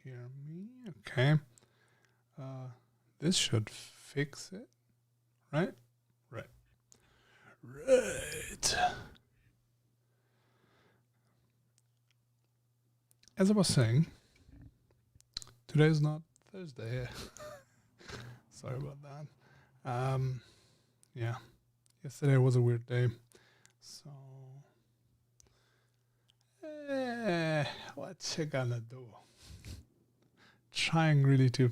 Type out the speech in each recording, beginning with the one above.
hear me? Okay. This should fix it, right? Right. Right. As I was saying, today is not Thursday. Sorry about that. Yeah. Yesterday was a weird day. So, what you gonna do? Trying really to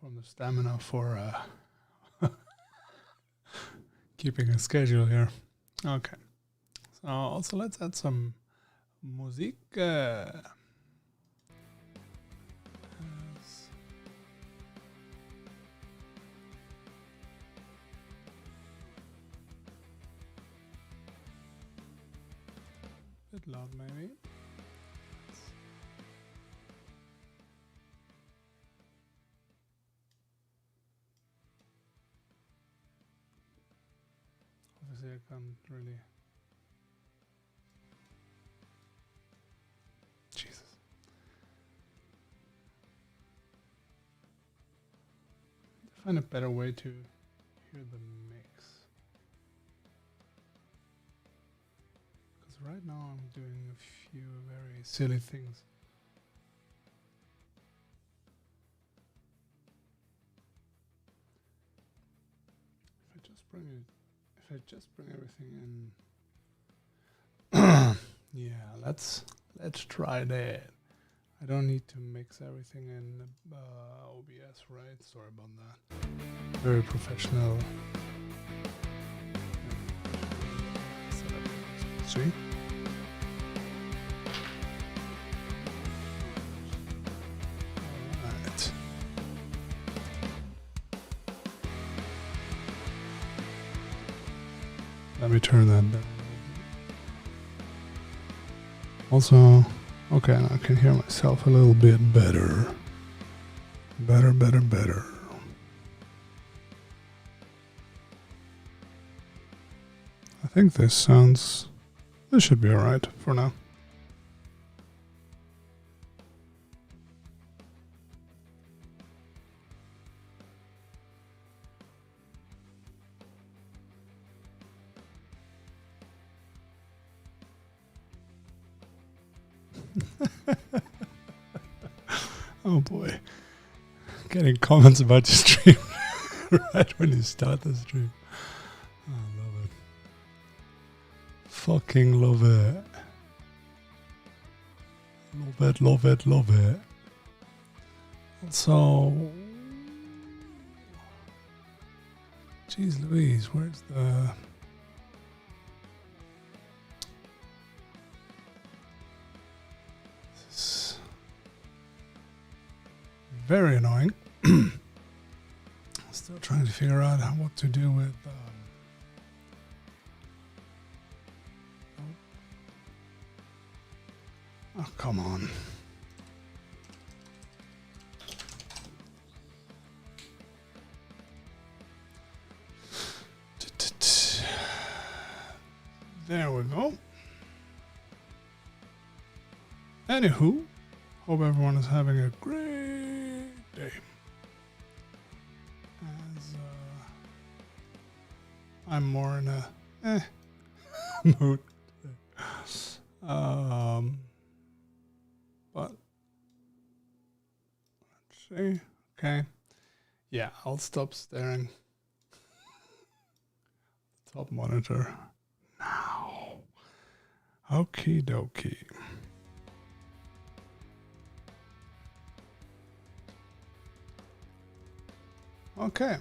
form the stamina for keeping a schedule here. Okay. So also let's add some music. Bit loud maybe. Obviously I can't really. Jesus. Find a better way to hear the mix. Because right now I'm doing a few very silly things. If I just bring everything in. Yeah, let's try that. I don't need to mix everything in OBS, right? Sorry about that. Very professional. See? Alright. Let me turn that down. Also, okay, now I can hear myself a little bit better. Better. I think this should be alright for now. Oh boy. Getting comments about your stream right when you start the stream. Oh, I love it. Fucking love it. Love it. So, jeez Louise, where's the... Very annoying. Still trying to figure out what to do with oh, come on. There we go. Anywho, hope everyone is having a great day. As I'm more in a mood. But let's see. Okay. Yeah, I'll stop staring. Top monitor now. Okie dokie. Okay.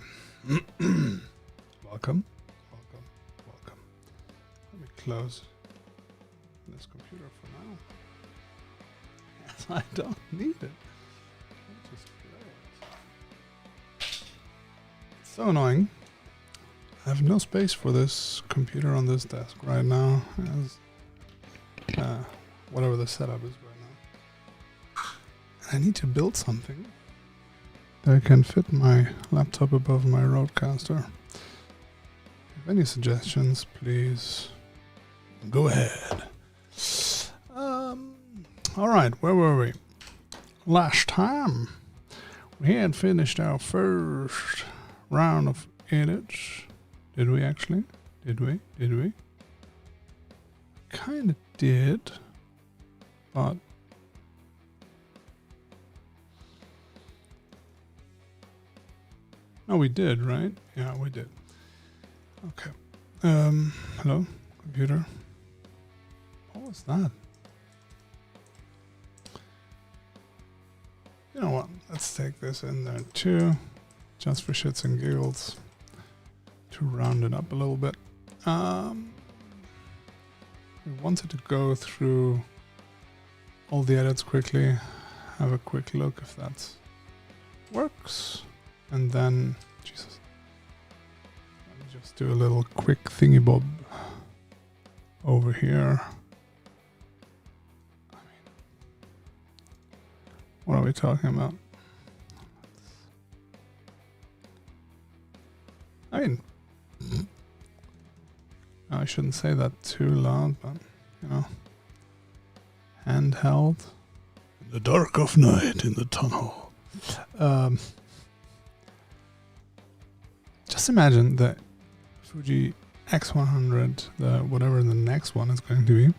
Welcome. Let me close this computer for now. Yes, I don't need it. Just play it. It's so annoying. I have no space for this computer on this desk right now. As whatever the setup is right now. I need to build something that can fit my laptop above my Rodecaster. If any suggestions, please go ahead. Alright, where were we? last time we had finished our first round of edits. Did we actually? Did we? Kinda did, but no, we did, right? Yeah, we did. Okay. Hello, computer. What was that? You know what? Let's take this in there too, just for shits and giggles, to round it up a little bit. We wanted to go through all the edits quickly, have a quick look if that works, and then, Jesus, let me just do a little quick thingy bob over here. I mean, what are we talking about? I mean, I shouldn't say that too loud, but, you know, handheld. In the dark of night in the tunnel. Just imagine the Fuji X100, whatever the next one is going to be.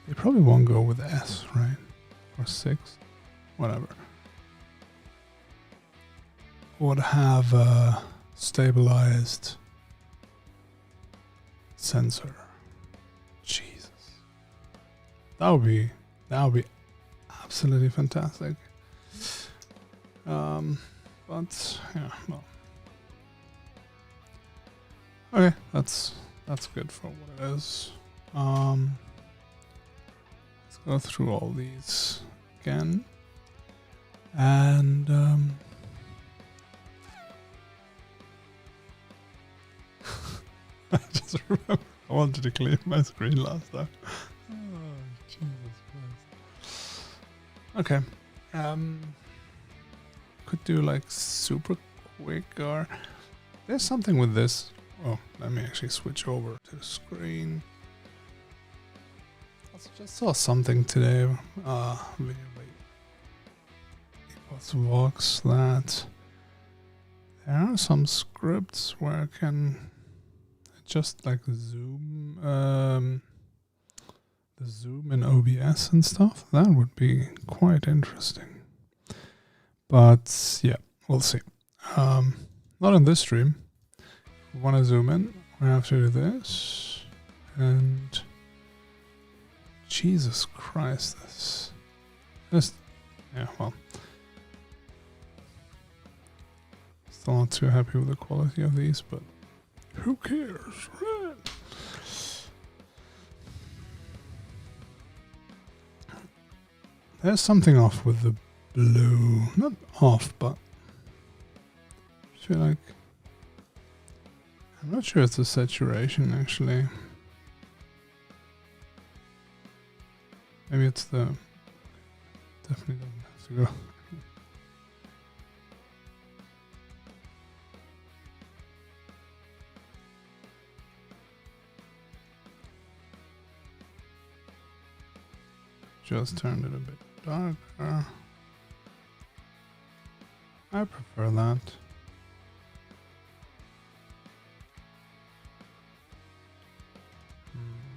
They probably won't go with S, right? Or 6, whatever. Would have a stabilized sensor. Jesus, that would be absolutely fantastic. But yeah, well, okay, that's good for what it is. Let's go through all these again, and I just remember I wanted to clear my screen last time. Oh, Jesus Christ. Okay. Could do like super quick, or there's something with this. Oh, let me actually switch over to the screen. I just saw something today, video by Vox, that there are some scripts where I can just like zoom, the zoom in OBS and stuff. That would be quite interesting. But yeah, we'll see. Not in this stream. If we want to zoom in, we have to do this. And Jesus Christ, this, yeah, well, still not too happy with the quality of these, but who cares, right? There's something off with the blue. Not off, but I feel like, I'm not sure it's a saturation actually. Maybe it's the, definitely doesn't have to go. Just turned it a bit darker. I prefer that.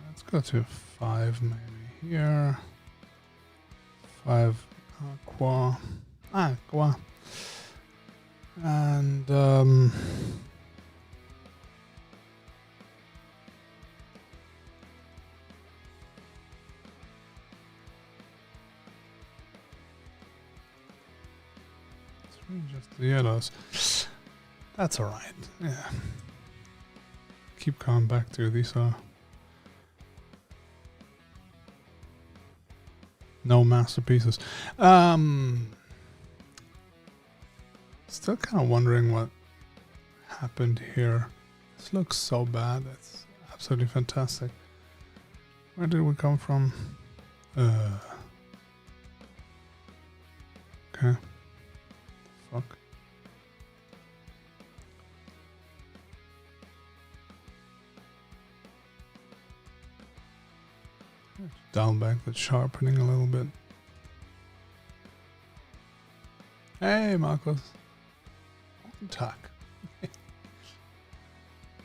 Let's go to 5 maybe here. 5 aqua. And just the yellows. That's alright. Yeah. Keep coming back to these are no masterpieces. Still kind of wondering what happened here. This looks so bad. It's absolutely fantastic. Where did we come from? Okay. Fuck. Dial back the sharpening a little bit. Hey, Marcus. Guten Tag.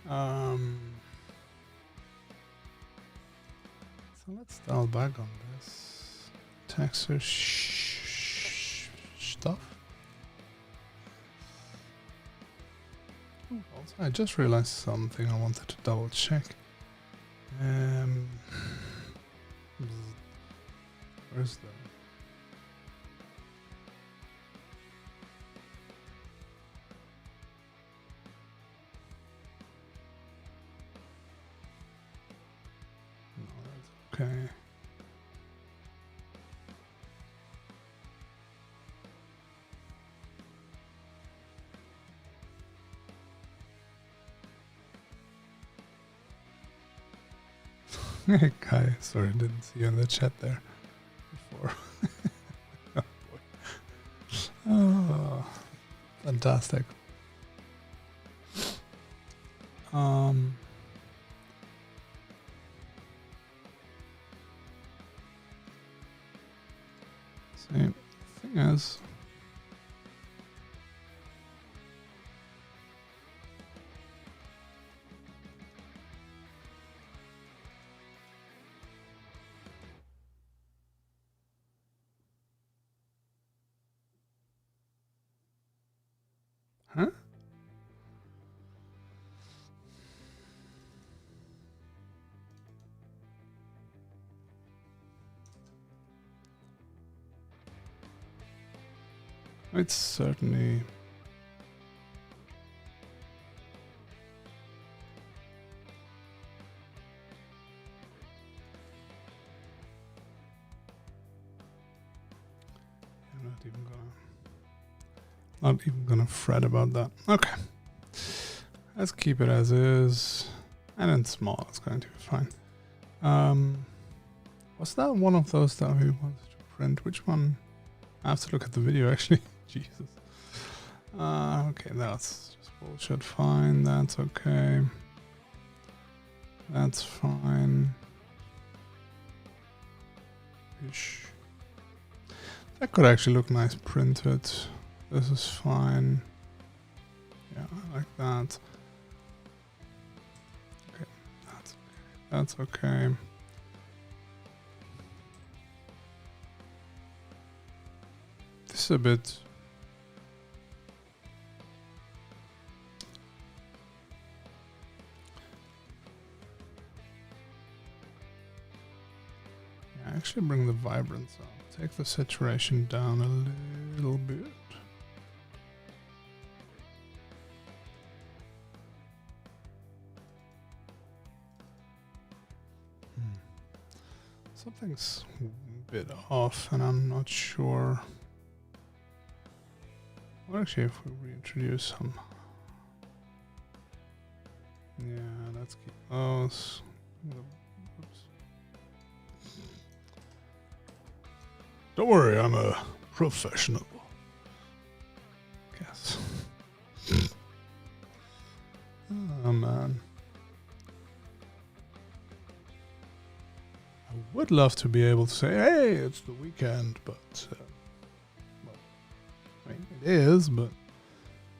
So let's dial back on this texture stuff. Ooh, also, I just realized something I wanted to double check. Where's the... No, that's okay. Hey, Kai, sorry, didn't see you in the chat there before. Oh, boy. Oh, fantastic. Same thing as... Huh? It's certainly... Not even gonna fret about that. Okay. Let's keep it as is. And in small, it's going to be fine. Was that one of those that we wanted to print? Which one? I have to look at the video actually. Jesus. Okay, that's just bullshit. Fine, that's okay. That's fine. Ish. That could actually look nice printed. This is fine. Yeah, I like that. Okay, that's okay. That's okay. This is a bit... Yeah, actually bring the vibrance up. Take the saturation down a little bit. Something's a bit off and I'm not sure. Well, actually, if we reintroduce some... Yeah, let's keep those. Oops. Don't worry, I'm a professional. Guess. Oh man. I would love to be able to say, hey, it's the weekend, but well, I mean, it is, but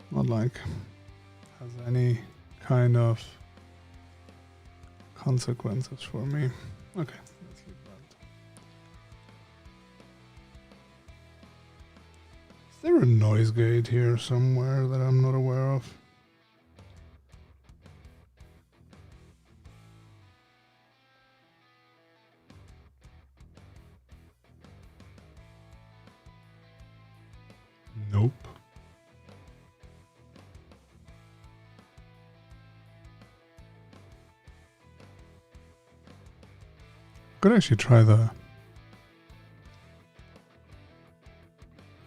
not like has any kind of consequences for me. Okay, let's leave that. Is there a noise gate here somewhere that I'm not aware of? Nope. Could actually try the...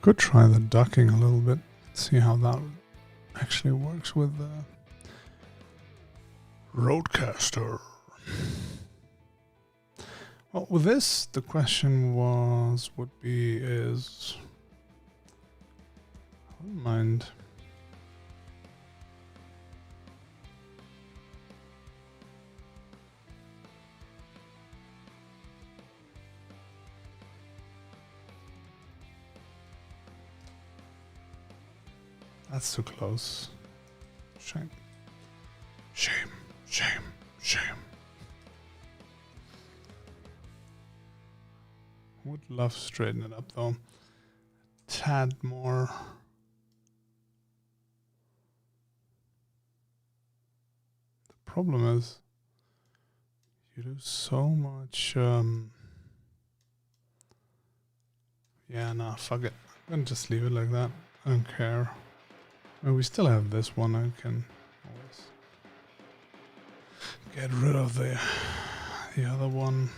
Could try the ducking a little bit. See how that actually works with the Roadcaster. Well, with this, the question would be is... I don't mind. That's too close. Shame. Shame. Shame. Shame. Would love to straighten it up though. Tad more. The problem is you do so much. Yeah, nah, fuck it. I'm gonna just leave it like that. I don't care. Well, we still have this one. I can always get rid of the other one.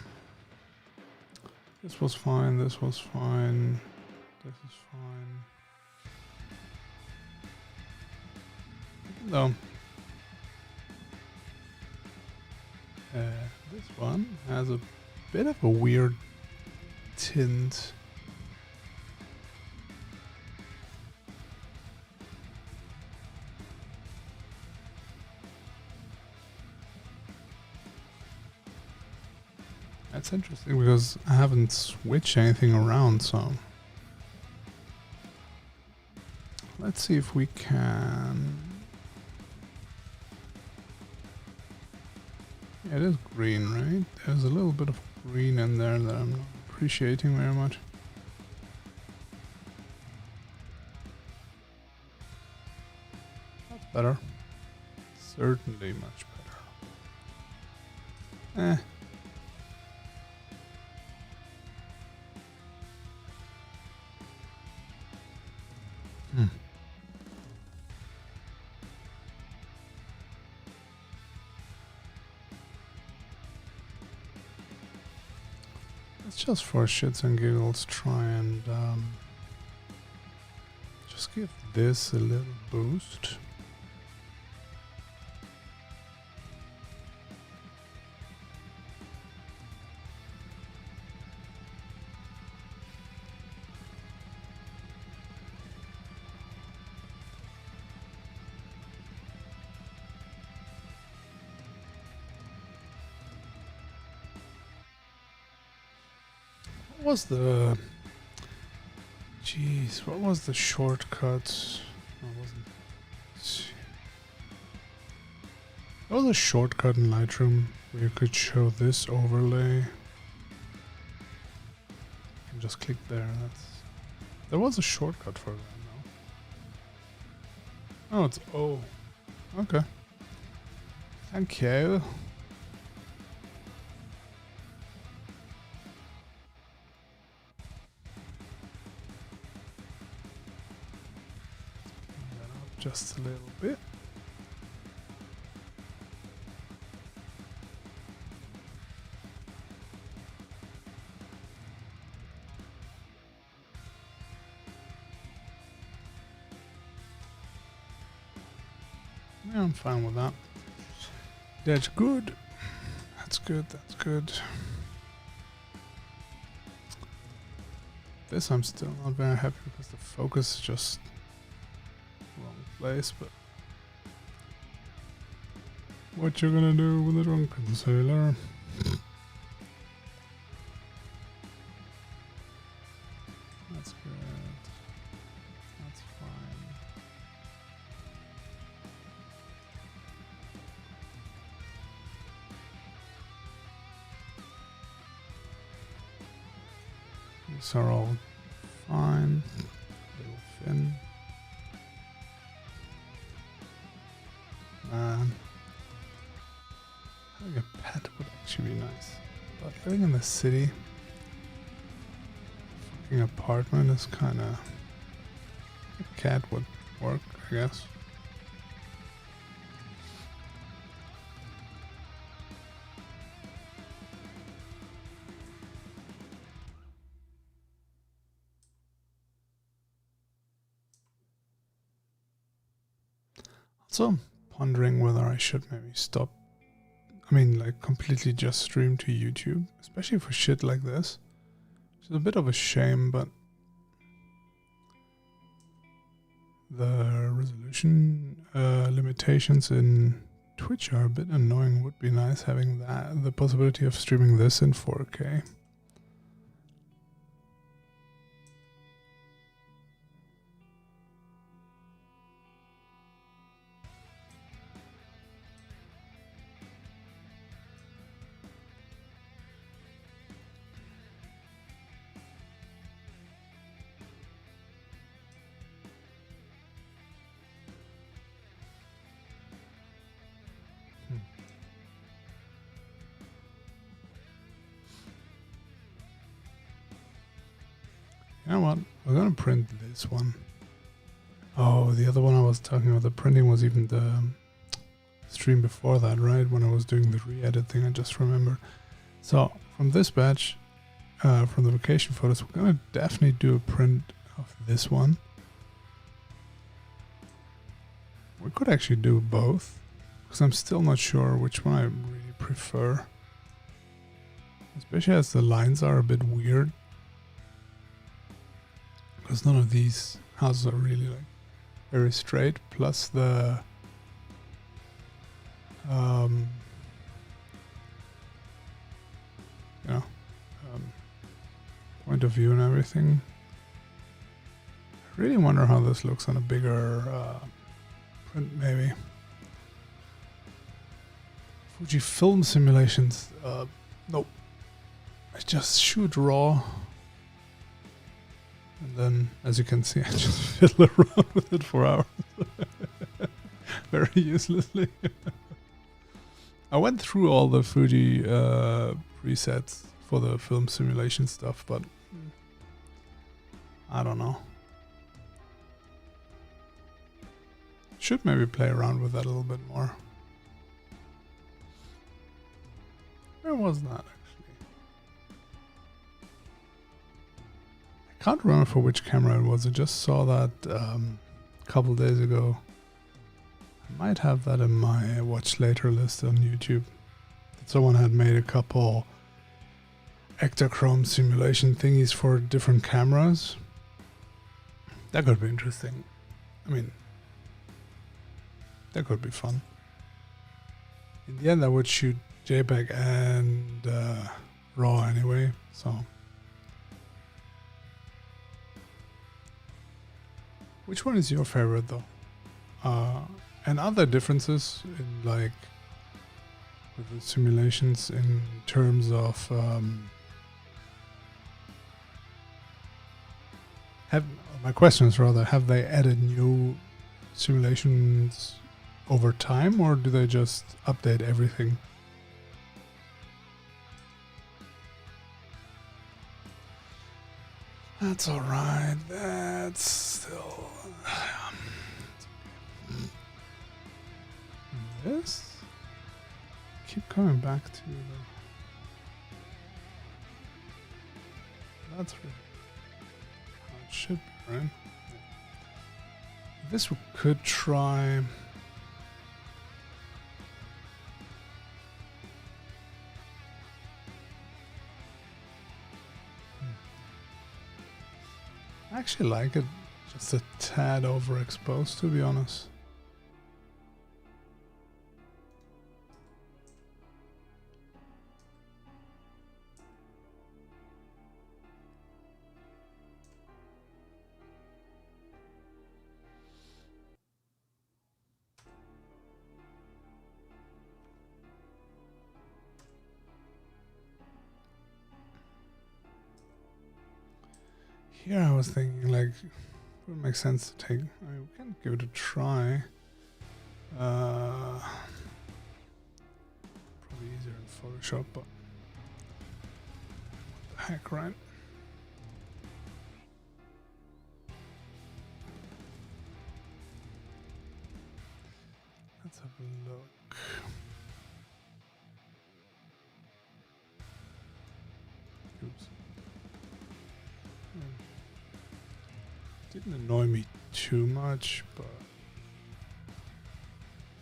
This was fine. This was fine. This is fine. No. This one has a bit of a weird tint. That's interesting because I haven't switched anything around, so let's see if we can. Yeah, it is green, right? There's a little bit of green in there that I'm not appreciating very much. That's better. Certainly much better. Let's just for shits and giggles try and just give this a little boost. What was the... Jeez, what was the shortcut? No, it wasn't. There was a shortcut in Lightroom where you could show this overlay. You can just click there. There was a shortcut for that, no? Oh, it's O. Okay. Thank you. Just a little bit. Yeah, I'm fine with that. That's good. That's good. That's good. This I'm still not very happy because the focus is just wrong place, but what you're gonna do with a drunken sailor? That's good. That's fine. These are all fine. Little fin. Having a pet would actually be nice, but living in the city, fucking apartment is kind of... A cat would work, I guess. Also, pondering whether I should maybe stop. I mean, like, completely just stream to YouTube, especially for shit like this. It's a bit of a shame, but the resolution limitations in Twitch are a bit annoying. Would be nice having the possibility of streaming this in 4K. You know what? We're gonna print this one. Oh, the other one I was talking about, the printing was even the stream before that, right? When I was doing the re-edit thing, I just remembered. So from this batch, from the vacation photos, we're gonna definitely do a print of this one. We could actually do both, because I'm still not sure which one I really prefer. Especially as the lines are a bit weird. Because none of these houses are really like very straight, plus the you know, point of view and everything. I really wonder how this looks on a bigger print, maybe. Fujifilm simulations, nope. I just shoot raw. And then, as you can see, I just fiddle around with it for hours. Very uselessly. I went through all the Fuji presets for the film simulation stuff, but I don't know. Should maybe play around with that a little bit more. Where was that actually? I can't remember for which camera it was. I just saw that a couple days ago. I might have that in my watch later list on YouTube. Someone had made a couple Ektachrome simulation thingies for different cameras. That could be interesting. I mean, that could be fun. In the end, I would shoot JPEG and RAW anyway, so. Which one is your favorite though? And other differences in like with the simulations in terms of my question is rather, have they added new simulations over time, or do they just update everything? That's alright, that's still this? Keep coming back to the... That's really how it should be, right? This we could try. I actually like it just a tad overexposed, to be honest. Here I was thinking, like, it would make sense to take... I mean, we can give it a try. Probably easier in Photoshop, but... What the heck, right? Let's have a look. Oops. Didn't annoy me too much, but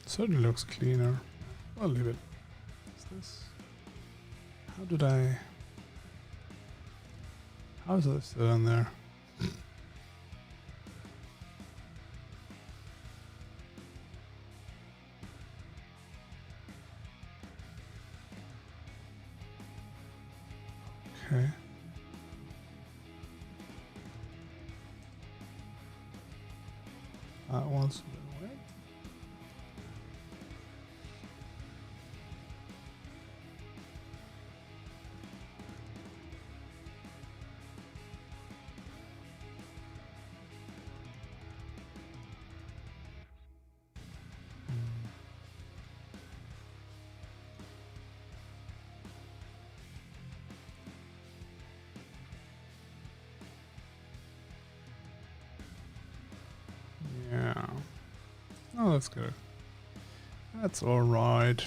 it certainly looks cleaner. I'll leave it. What's this? How did I... How is this still in there? Okay. That one's been wet. Oh, that's good. That's alright.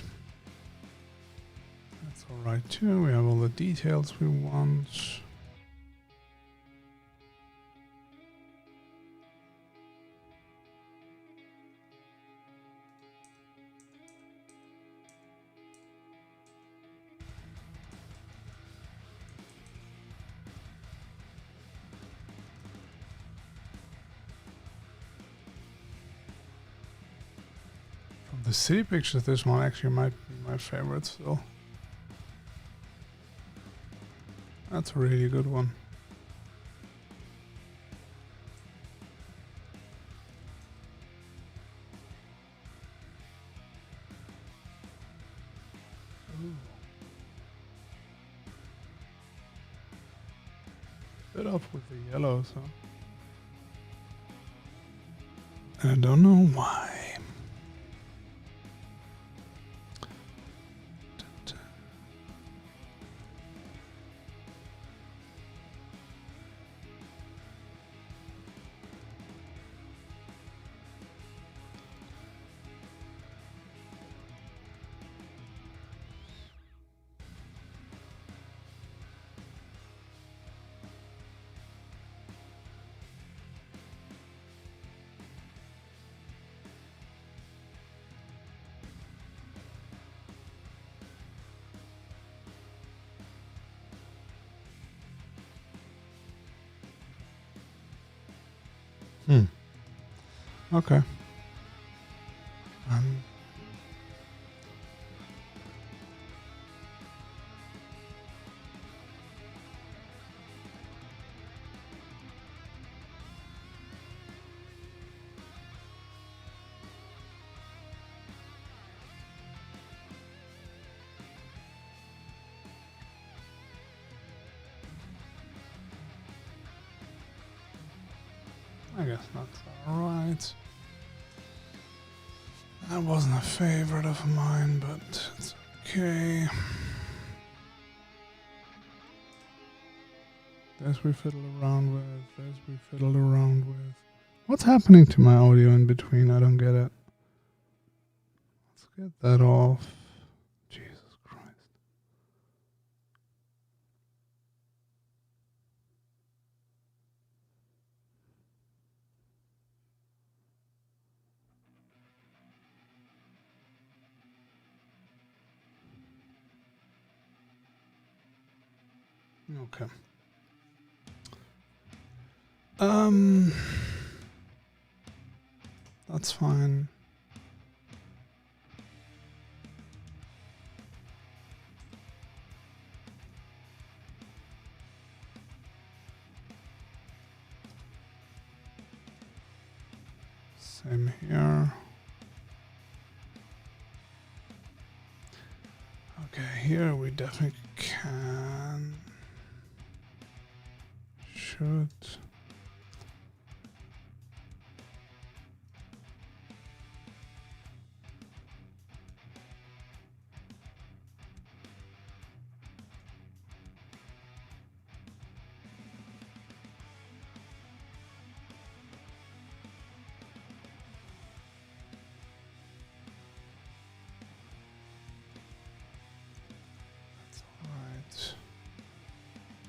That's alright too. We have all the details we want. The city pictures, this one actually might be my favorite still. That's a really good one. Ooh. Bit off with the yellows, huh? I don't know why. Okay. I guess that's alright. That wasn't a favorite of mine, but it's okay. This we fiddled around with, this we fiddled around with. What's happening to my audio in between? I don't get it. Let's get that off. Jesus Christ. Okay. That's fine. Same here. Okay, here we definitely can. Should.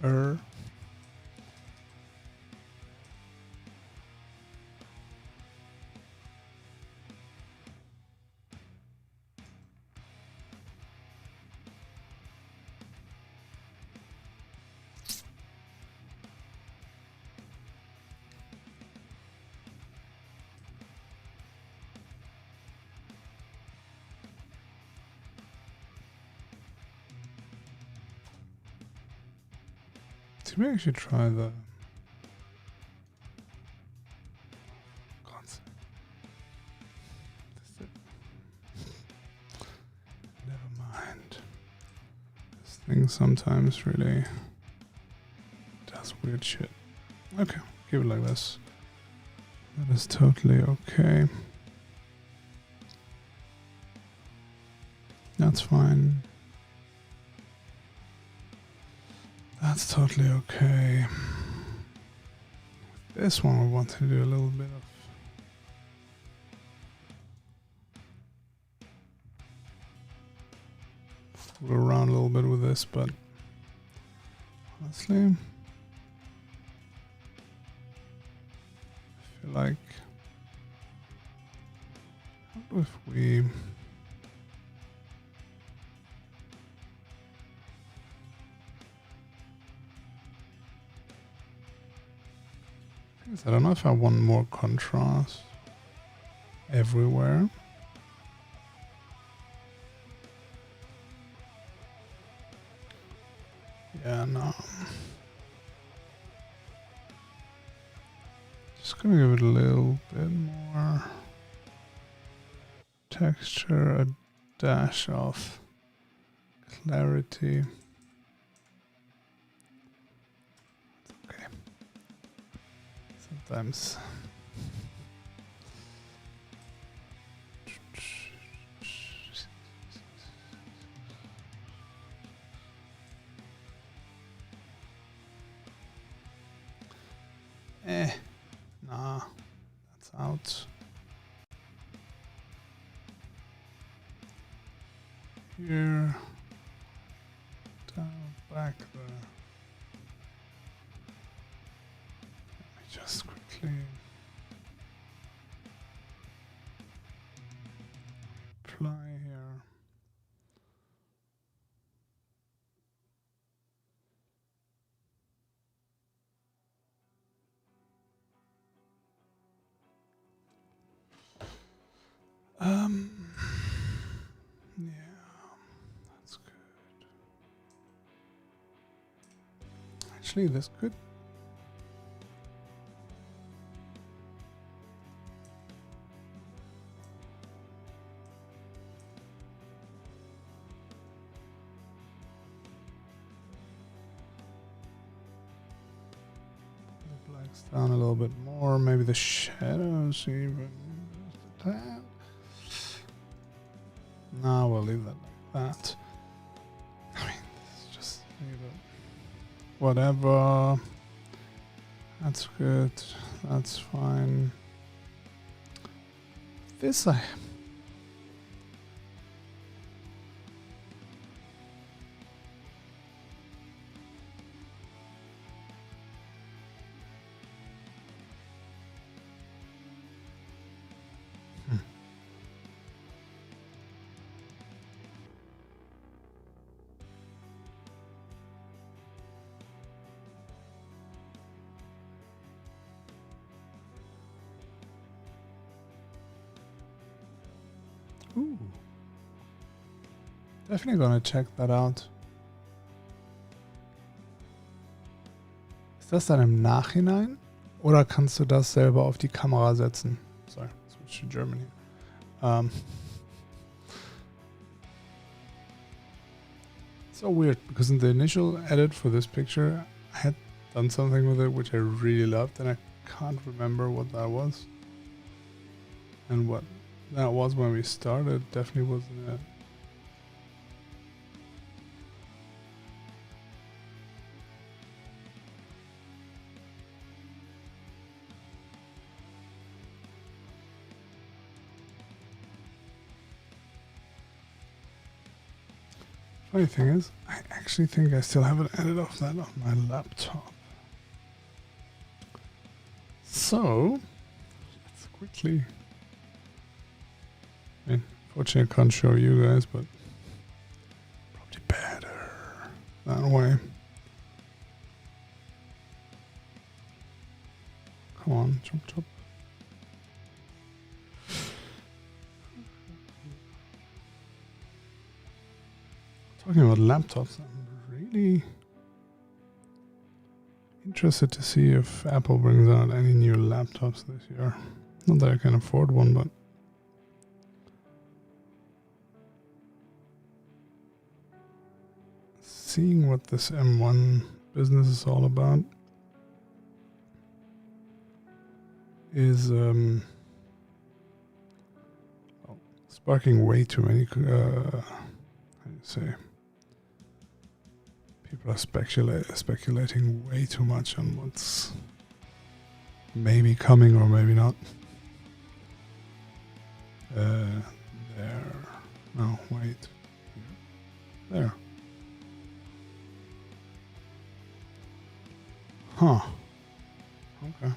Right. Maybe I should try the concept. Never mind. This thing sometimes really does weird shit. Okay, keep it like this. That is totally okay. That's fine. That's totally okay. With this one I want to do a little bit of fool around a little bit with this, but honestly, I feel like, what if we I don't know if I want more contrast everywhere. Yeah, no. Just gonna give it a little bit more texture, a dash of clarity. Okay. Sometimes. Nah, that's out. Here, down, back the. Let me just quickly apply here. Yeah, that's good. Actually, that's good. The blacks down a little bit more, maybe the shadows even. That. No, we'll leave that like that. I mean, it's just whatever. That's good. That's fine. This I. Ooh. Definitely gonna check that out. Ist das dann im Nachhinein? Oder kannst du das selber auf die Kamera setzen? Sorry, switch to German here. So weird, because in the initial edit for this picture, I had done something with it which I really loved, and I can't remember what that was. And what that was when we started definitely wasn't it. Funny thing is, I actually think I still have an edit of that on my laptop. So, let's quickly. I mean, fortunately I can't show you guys, but probably better that way. Come on, chop chop. Talking about laptops, I'm really interested to see if Apple brings out any new laptops this year. Not that I can afford one, but seeing what this M1 business is all about is sparking way too many, how do you say, people are speculating way too much on what's maybe coming or maybe not. There. No, wait. There. Huh. Okay.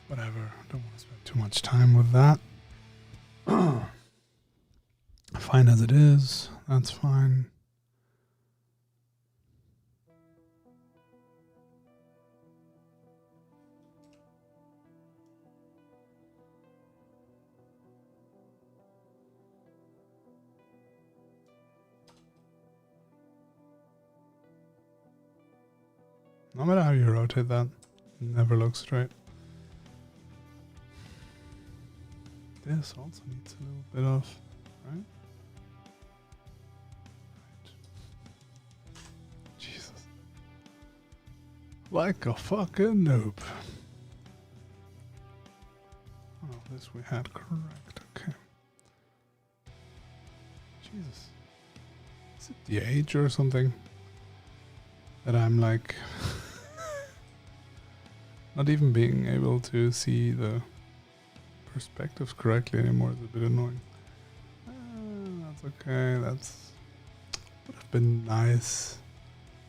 Whatever. I don't want to spend too much time with that. Fine as it is. That's fine. No matter how you rotate that, it never looks straight. This also needs a little bit of, right? Jesus. Like a fucking noob. Oh, this we had correct. Okay. Jesus. Is it the age or something? That I'm like... not even being able to see the perspectives correctly anymore is a bit annoying. That's okay. That's would have been nice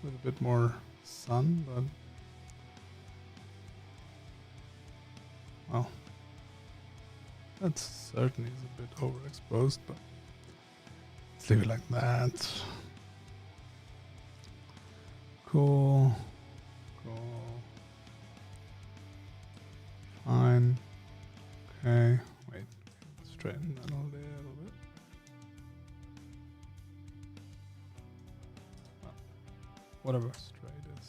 with a bit more sun, but well, that certainly is a bit overexposed. But let's leave it like that. Cool. Cool. Fine. Okay. Wait. Straighten that a little bit. Well, whatever straight is.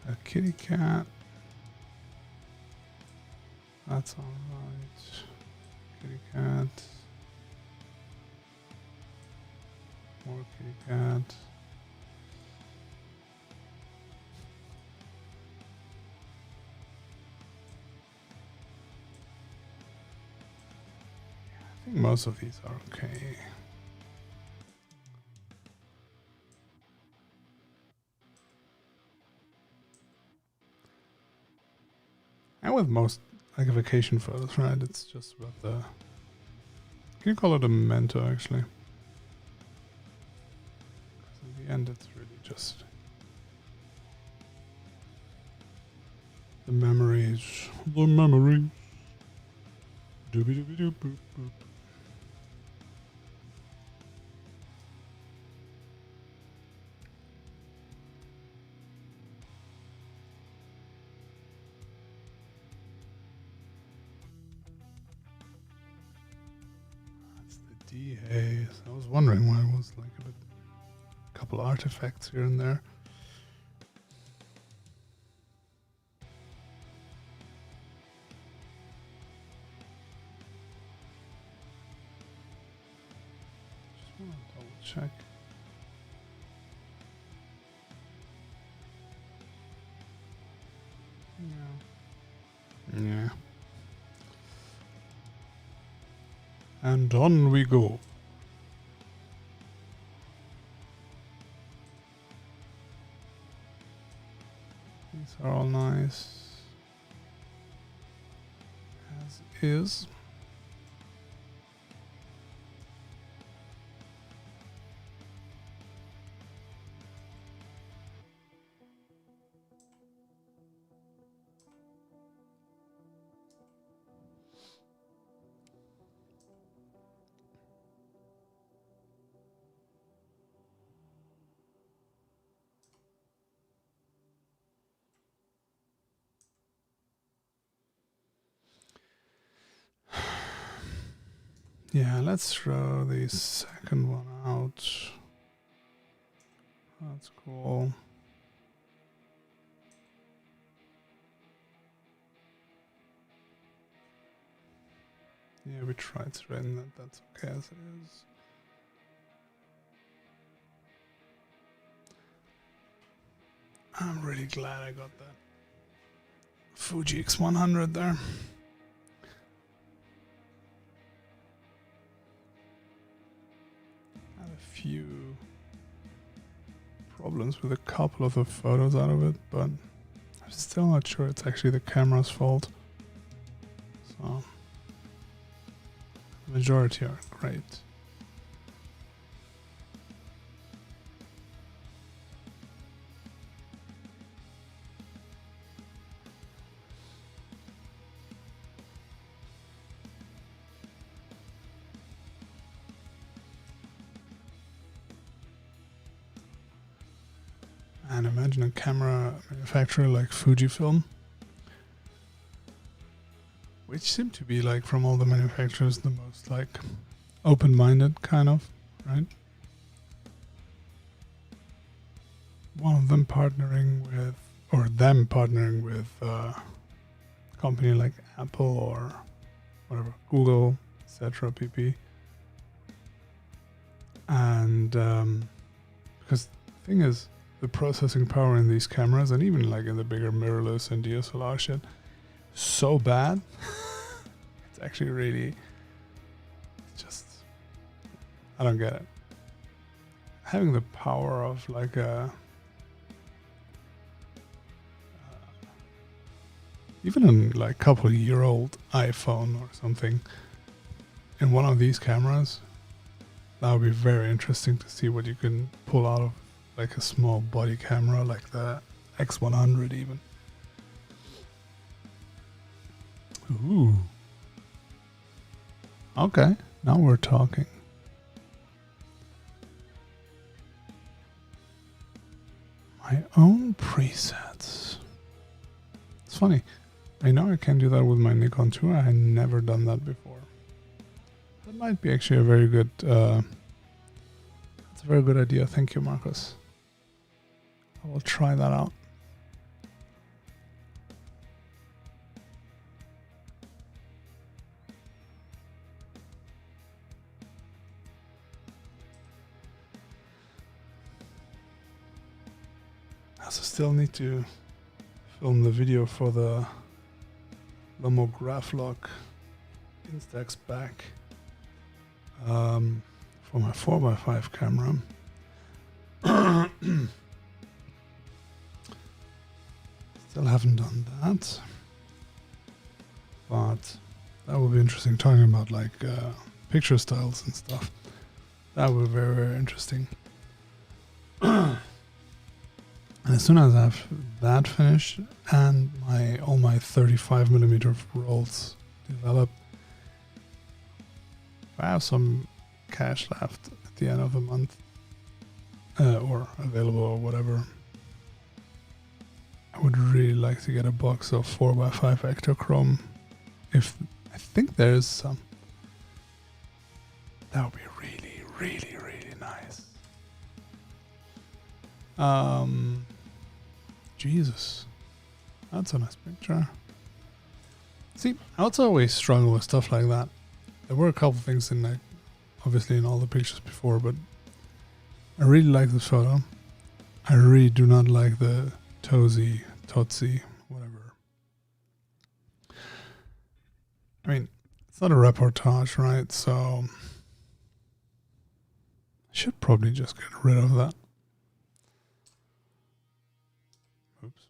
A kitty cat. That's alright. Kitty cat. More kitty cat. I think most of these are okay. And with most like vacation photos, right? It's just about the... Can you call it a memento, actually? Because in the end, it's really just the memories. The memories. Doobie doobie doop boop boop. Haze. I was wondering why it was like a couple artifacts here and there. Just want to double check. Yeah. And on we go. These are all nice. As is. Yeah, let's throw the second one out. That's cool. Yeah, we tried threading that. That's okay as it is. I'm really glad I got that Fuji X100 there. Had a few problems with a couple of the photos out of it, but I'm still not sure it's actually the camera's fault. So, the majority are great. And imagine a camera manufacturer like Fujifilm, which seem to be like from all the manufacturers the most like open-minded kind of, right? One of them partnering with, or them partnering with a company like Apple or whatever, Google, etc. pp. And because the thing is, the processing power in these cameras, and even like in the bigger mirrorless and DSLR shit, so bad. It's actually really, just, I don't get it. Having the power of like a even a like couple-year-old iPhone or something in one of these cameras, that would be very interesting to see what you can pull out of like a small body camera like the X100 even. Ooh. Okay, now we're talking. My own presets. It's funny. I know I can do that with my Nikon too. I had never done that before. That might be actually a very good that's a very good idea. Thank you, Marcus. I will try that out. I also still need to film the video for the Lomo Graphlog Instax back for my 4x5 camera. Still haven't done that, but that would be interesting, talking about like picture styles and stuff. That would be very, very interesting. And as soon as I have that finished and all my 35mm rolls developed, if I have some cash left at the end of the month, or available or whatever, I would really like to get a box of 4x5 Ektachrome. If I think there's some, that would be really, really, really nice. Jesus, that's a nice picture. See, I also always struggle with stuff like that. There were a couple things in like, obviously in all the pictures before, but I really like this photo. I really do not like the Totsi, whatever. I mean, it's not a reportage, right? So I should probably just get rid of that. Oops.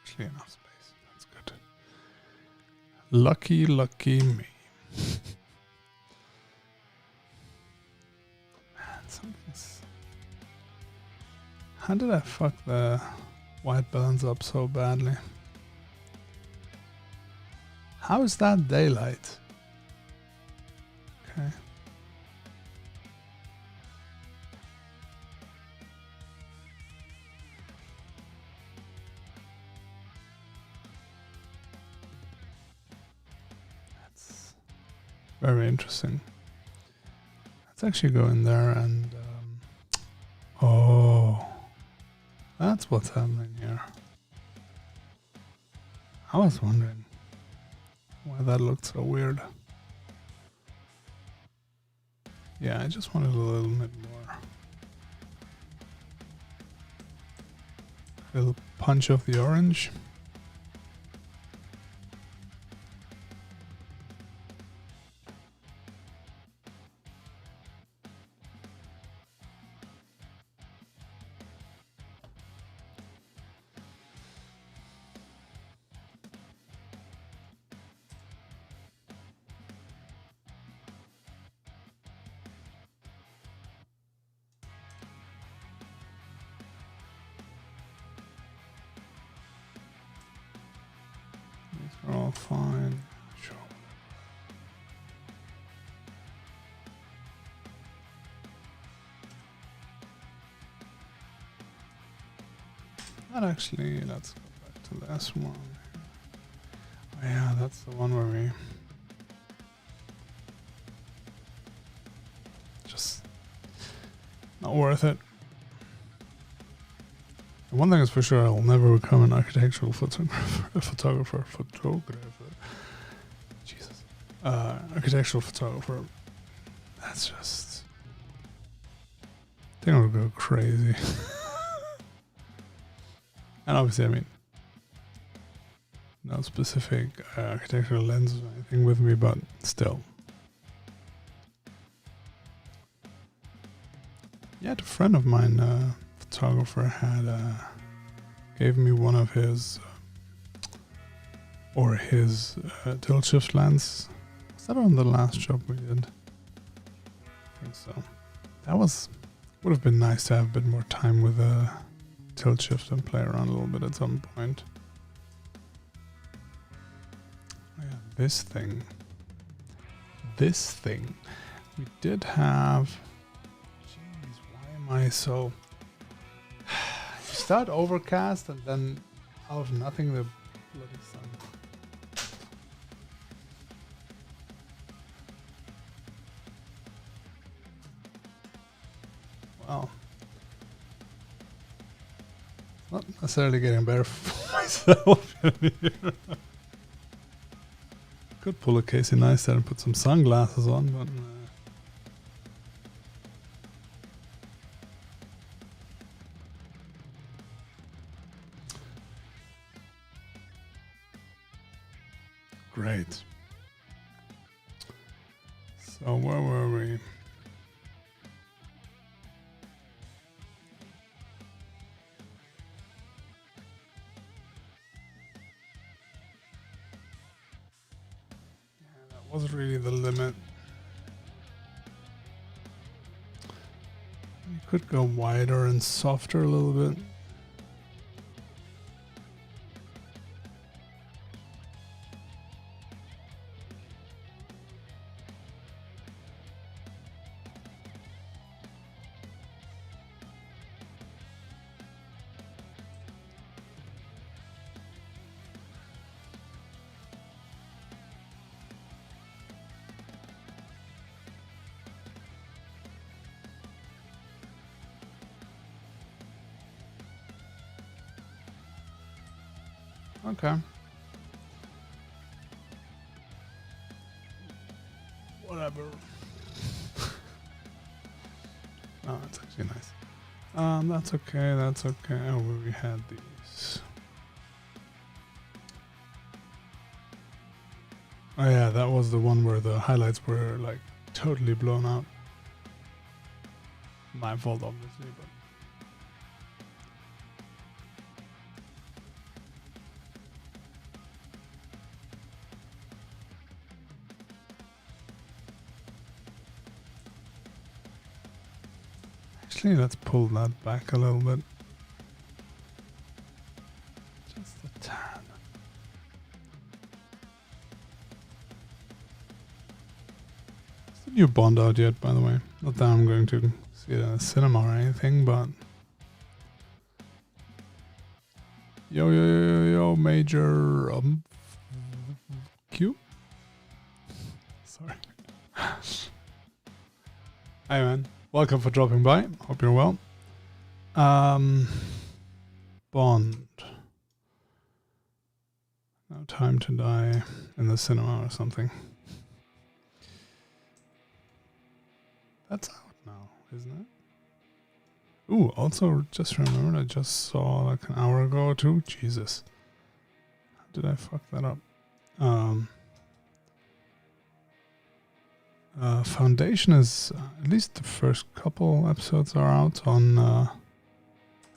Actually enough space. That's good. Lucky, lucky me. Man, something's... How did I fuck the white balance up so badly? How is that daylight? Okay. Very interesting. Let's actually go in there and oh, that's what's happening here. I was wondering why that looked so weird. Yeah, I just wanted a little bit more. A little punch of the orange. These are all fine. Sure. Not actually, let's go back to this one. Oh yeah, that's the one where we just not worth it. And one thing is for sure, I'll never become an architectural photographer. Jesus. Architectural photographer. That's just, I think I'll go crazy. And obviously, I mean, no specific architectural lenses or anything with me, but still. Yeah, a friend of mine, photographer, had gave me one of his tilt shift lens. Was that on the last job we did? I think so. That would have been nice to have a bit more time with tilt shift and play around a little bit at some point. Oh yeah, this thing. We did have. Jeez, why am I so? You start overcast and then out of nothing the bloody sun. Well. Not necessarily getting better for myself. Could pull a Casey Neistat and put some sunglasses on, but great. So where were we? Was really the limit. You could go wider and softer a little bit. Okay. Whatever. Oh, that's actually nice. That's okay, that's okay. Oh, we had these. Oh yeah, that was the one where the highlights were like totally blown out. My fault, obviously, but actually, let's pull that back a little bit. Just a tad. Is the new Bond out yet, by the way? Not that I'm going to see it in a cinema or anything, but yo, Major Q? Sorry. Hi man, welcome for dropping by. Hope you're well. Bond. No Time to Die in the cinema or something. That's out now, isn't it? Ooh, also just remembered I just saw like an hour ago or two. Jesus. How did I fuck that up? Foundation is, at least the first couple episodes are out on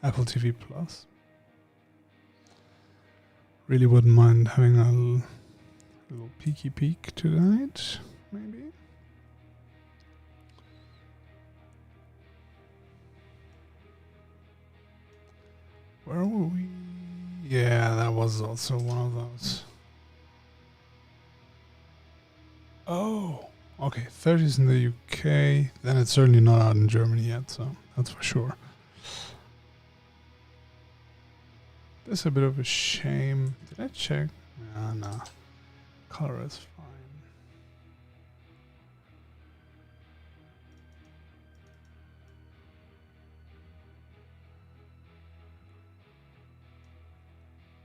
Apple TV Plus. Really wouldn't mind having a little peeky peek tonight, maybe. Where were we? Yeah, that was also one of those. Oh, okay. 30s in the UK. Then it's certainly not out in Germany yet, so that's for sure. This is a bit of a shame. Did I check? No. Color is fine.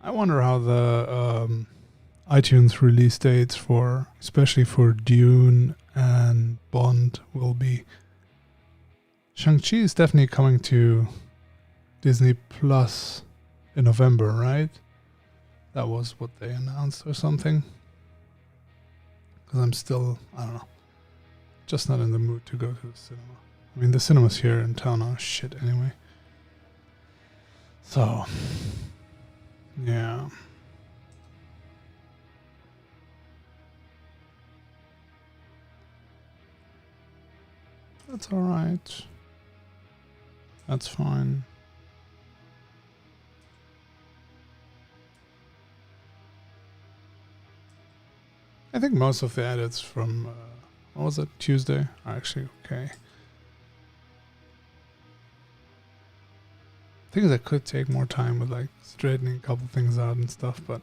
I wonder how the iTunes release dates for, especially for Dune and Bond, will be. Shang-Chi is definitely coming to Disney Plus in November, right? That was what they announced or something. Because I'm still, I don't know, just not in the mood to go to the cinema. I mean, the cinemas here in town are shit anyway. So, yeah. That's alright. That's fine. I think most of the edits from, what was it, Tuesday, are actually okay. Things that could take more time with like straightening a couple things out and stuff, but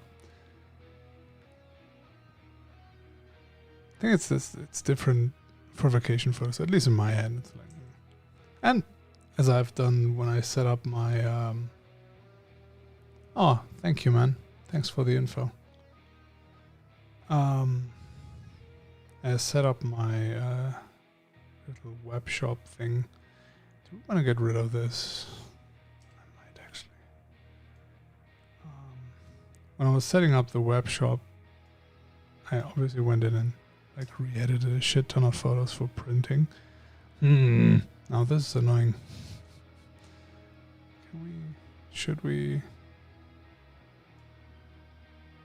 I think it's different for vacation photos, at least in my head. It's like, and as I've done when I set up my, oh, thank you, man. Thanks for the info. I set up my little web shop thing. Do we want to get rid of this? I might actually. When I was setting up the web shop, I obviously went in and like re-edited a shit ton of photos for printing. Now this is annoying. Should we?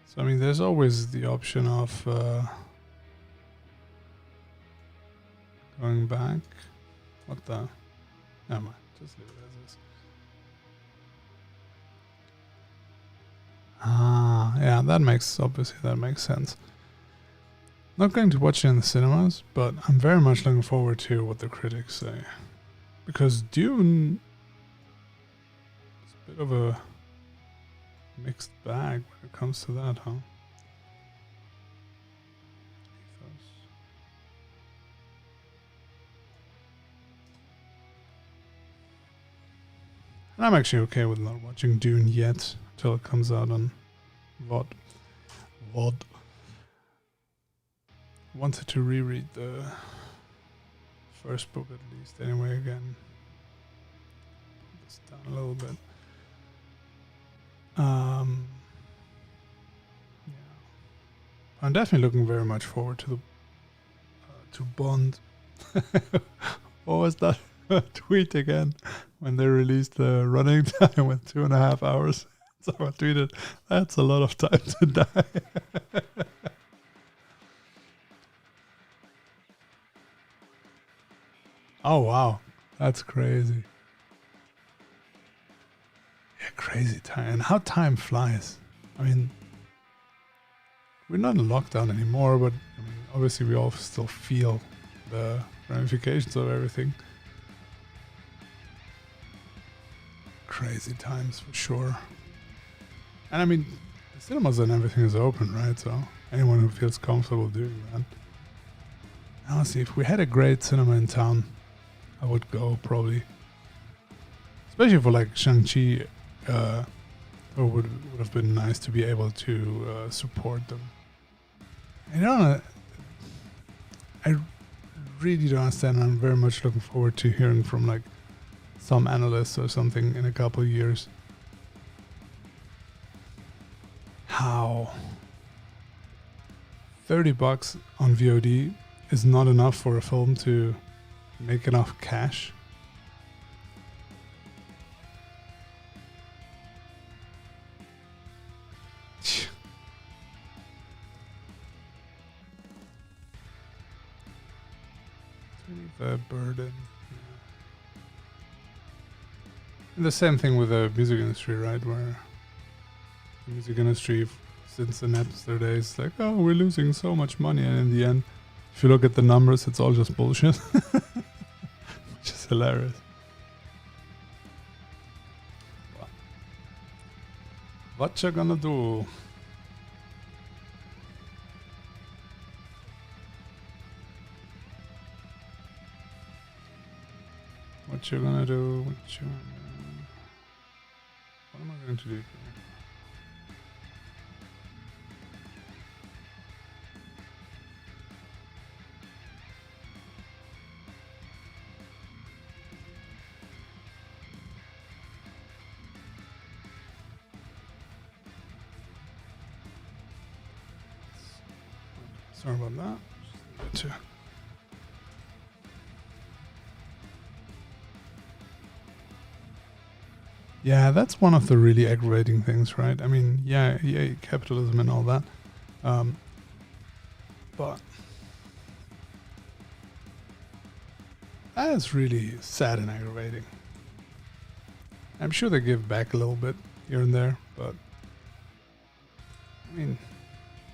So I mean, there's always the option of going back. What the? Never mind. Just leave it as is. Yeah, that makes sense. Not going to watch it in the cinemas, but I'm very much looking forward to what the critics say. Because Dune is a bit of a mixed bag when it comes to that, huh? And I'm actually okay with not watching Dune yet until it comes out on VOD. Wanted to reread the first book at least anyway again. Put this down a little bit. Yeah. I'm definitely looking very much forward to the to Bond. What was that tweet again? When they released the running time with 2.5 hours. So I tweeted, that's a lot of time to die. Oh wow, that's crazy. Yeah, crazy time. And how time flies. I mean, we're not in lockdown anymore, but I mean, obviously we all still feel the ramifications of everything. Crazy times for sure. And I mean, the cinemas and everything is open, right? So anyone who feels comfortable doing that. Honestly, if we had a great cinema in town, I would go probably. Especially for like Shang-Chi, it would have been nice to be able to support them. I don't know. I really don't understand. I'm very much looking forward to hearing from like some analysts or something in a couple of years. How $30 on VOD is not enough for a film to make enough cash. The burden. Yeah. And the same thing with the music industry, right? Where the music industry, since the Napster days, like, oh, we're losing so much money, and in the end, if you look at the numbers, it's all just bullshit, which is hilarious. What you gonna do? What you gonna do? What am I going to do here? Sorry about that. Just yeah, that's one of the really aggravating things, right? I mean, yeah, capitalism and all that. But that is really sad and aggravating. I'm sure they give back a little bit here and there, but I mean,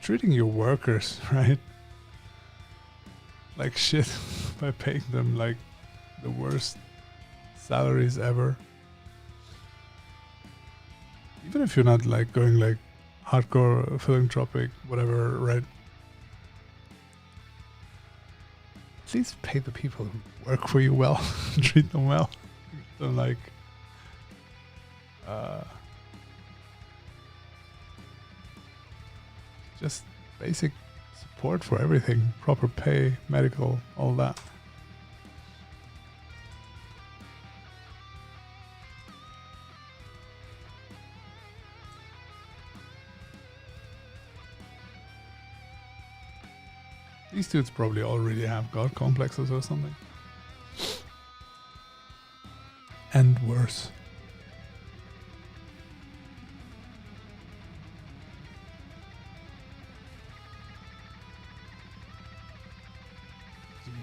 treating your workers, right, like shit by paying them like the worst salaries ever. Even if you're not like going like hardcore philanthropic, whatever, right? At least pay the people who work for you well, treat them well. Don't like just basic support for everything, proper pay, medical, all that. These dudes probably already have god complexes or something. And worse.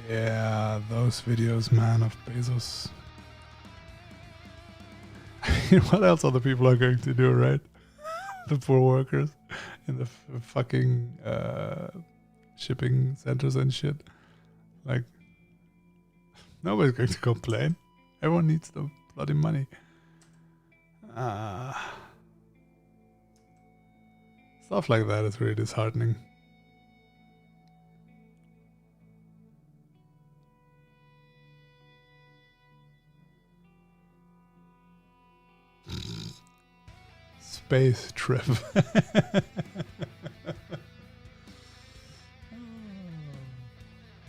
Yeah, those videos, man, of Bezos. What else other people are going to do, right? The poor workers in the fucking shipping centers and shit. Like, nobody's going to complain. Everyone needs the bloody money. Stuff like that is really disheartening. Space trip.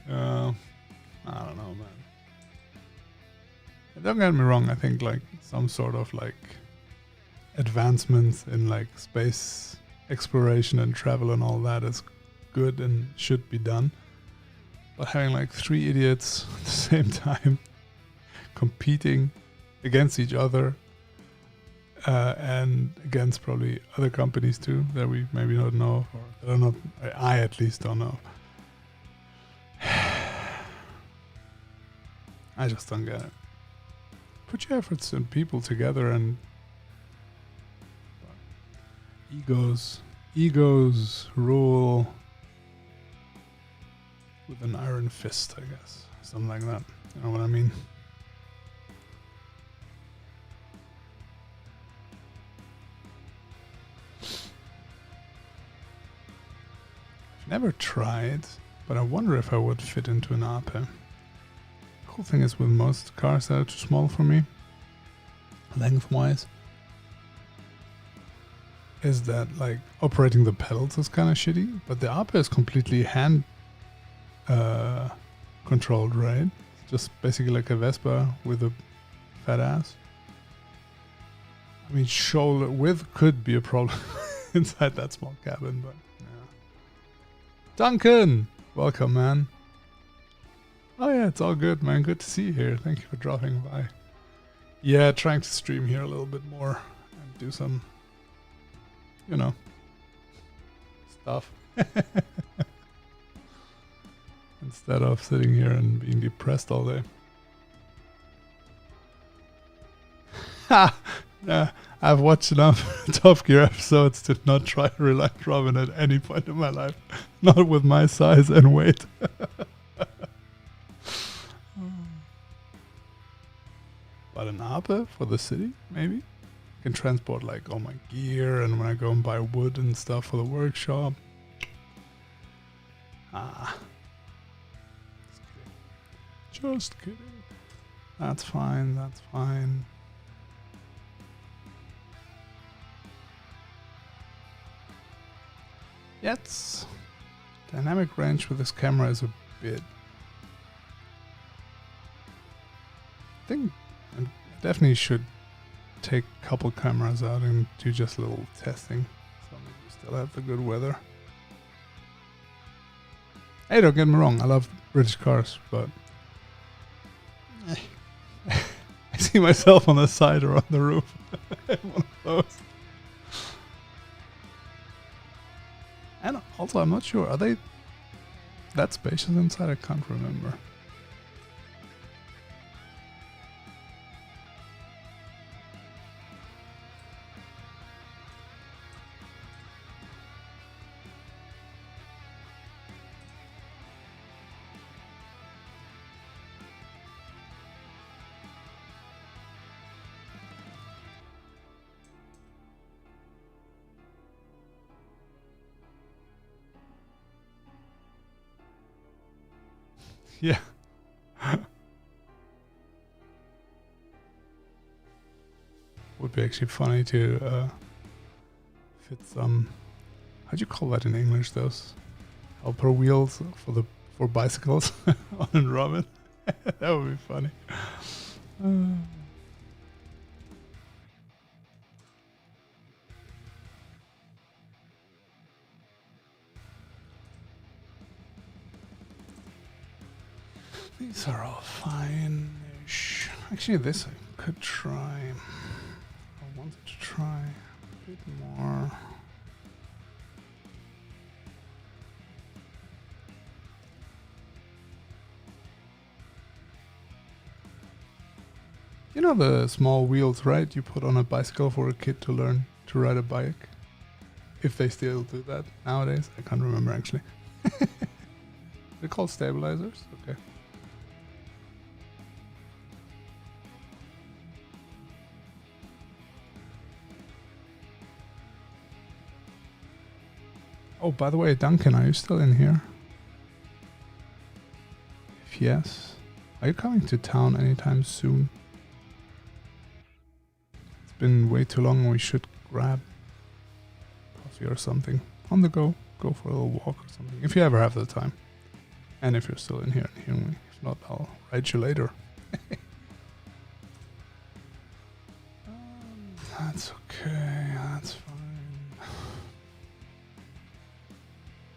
I don't know, man. Don't get me wrong, I think like some sort of like advancements in like space exploration and travel and all that is good and should be done. But having like 3 idiots at the same time competing against each other and against probably other companies too that we maybe not know, or that are not, I at least don't know. I just don't get it. Put your efforts and people together, and egos rule with an iron fist, I guess. Something like that. You know what I mean? I've never tried but I wonder if I would fit into an Ape. Cool thing is with most cars that are too small for me, lengthwise, is that like operating the pedals is kind of shitty, but the Ape is completely hand controlled, right? Just basically like a Vespa with a fat ass. I mean, shoulder width could be a problem inside that small cabin, but yeah. Duncan! Welcome, man. Oh yeah, it's all good, man. Good to see you here. Thank you for dropping by. Yeah, trying to stream here a little bit more and do some, you know, stuff. Instead of sitting here and being depressed all day. Ha! Yeah, I've watched enough Top Gear episodes to not try to relate Robin at any point in my life. Not with my size and weight. But an Ape for the city, maybe? Can transport like all my gear, and when I go and buy wood and stuff for the workshop. Ah. Just kidding. That's fine, that's fine. Yes. Dynamic range with this camera is a bit. I think I definitely should take a couple cameras out and do just a little testing. So maybe we still have the good weather. Hey, don't get me wrong, I love British cars, but I see myself on the side or on the roof. One of those. And also, I'm not sure, are they that spacious inside? I can't remember. Yeah. Would be actually funny to fit some. How do you call that in English? Those helper wheels for bicycles on Robin. That would be funny. These are all fine-ish. Actually, this I could try. I wanted to try a bit more. You know the small wheels, right? You put on a bicycle for a kid to learn to ride a bike. If they still do that nowadays, I can't remember actually. They're called stabilizers. Okay. Oh, by the way, Duncan, are you still in here? If yes, are you coming to town anytime soon? It's been way too long. We should grab coffee or something on the go. Go for a little walk or something. If you ever have the time. And if you're still in here and hearing me. If not, I'll write you later. That's okay. That's fine.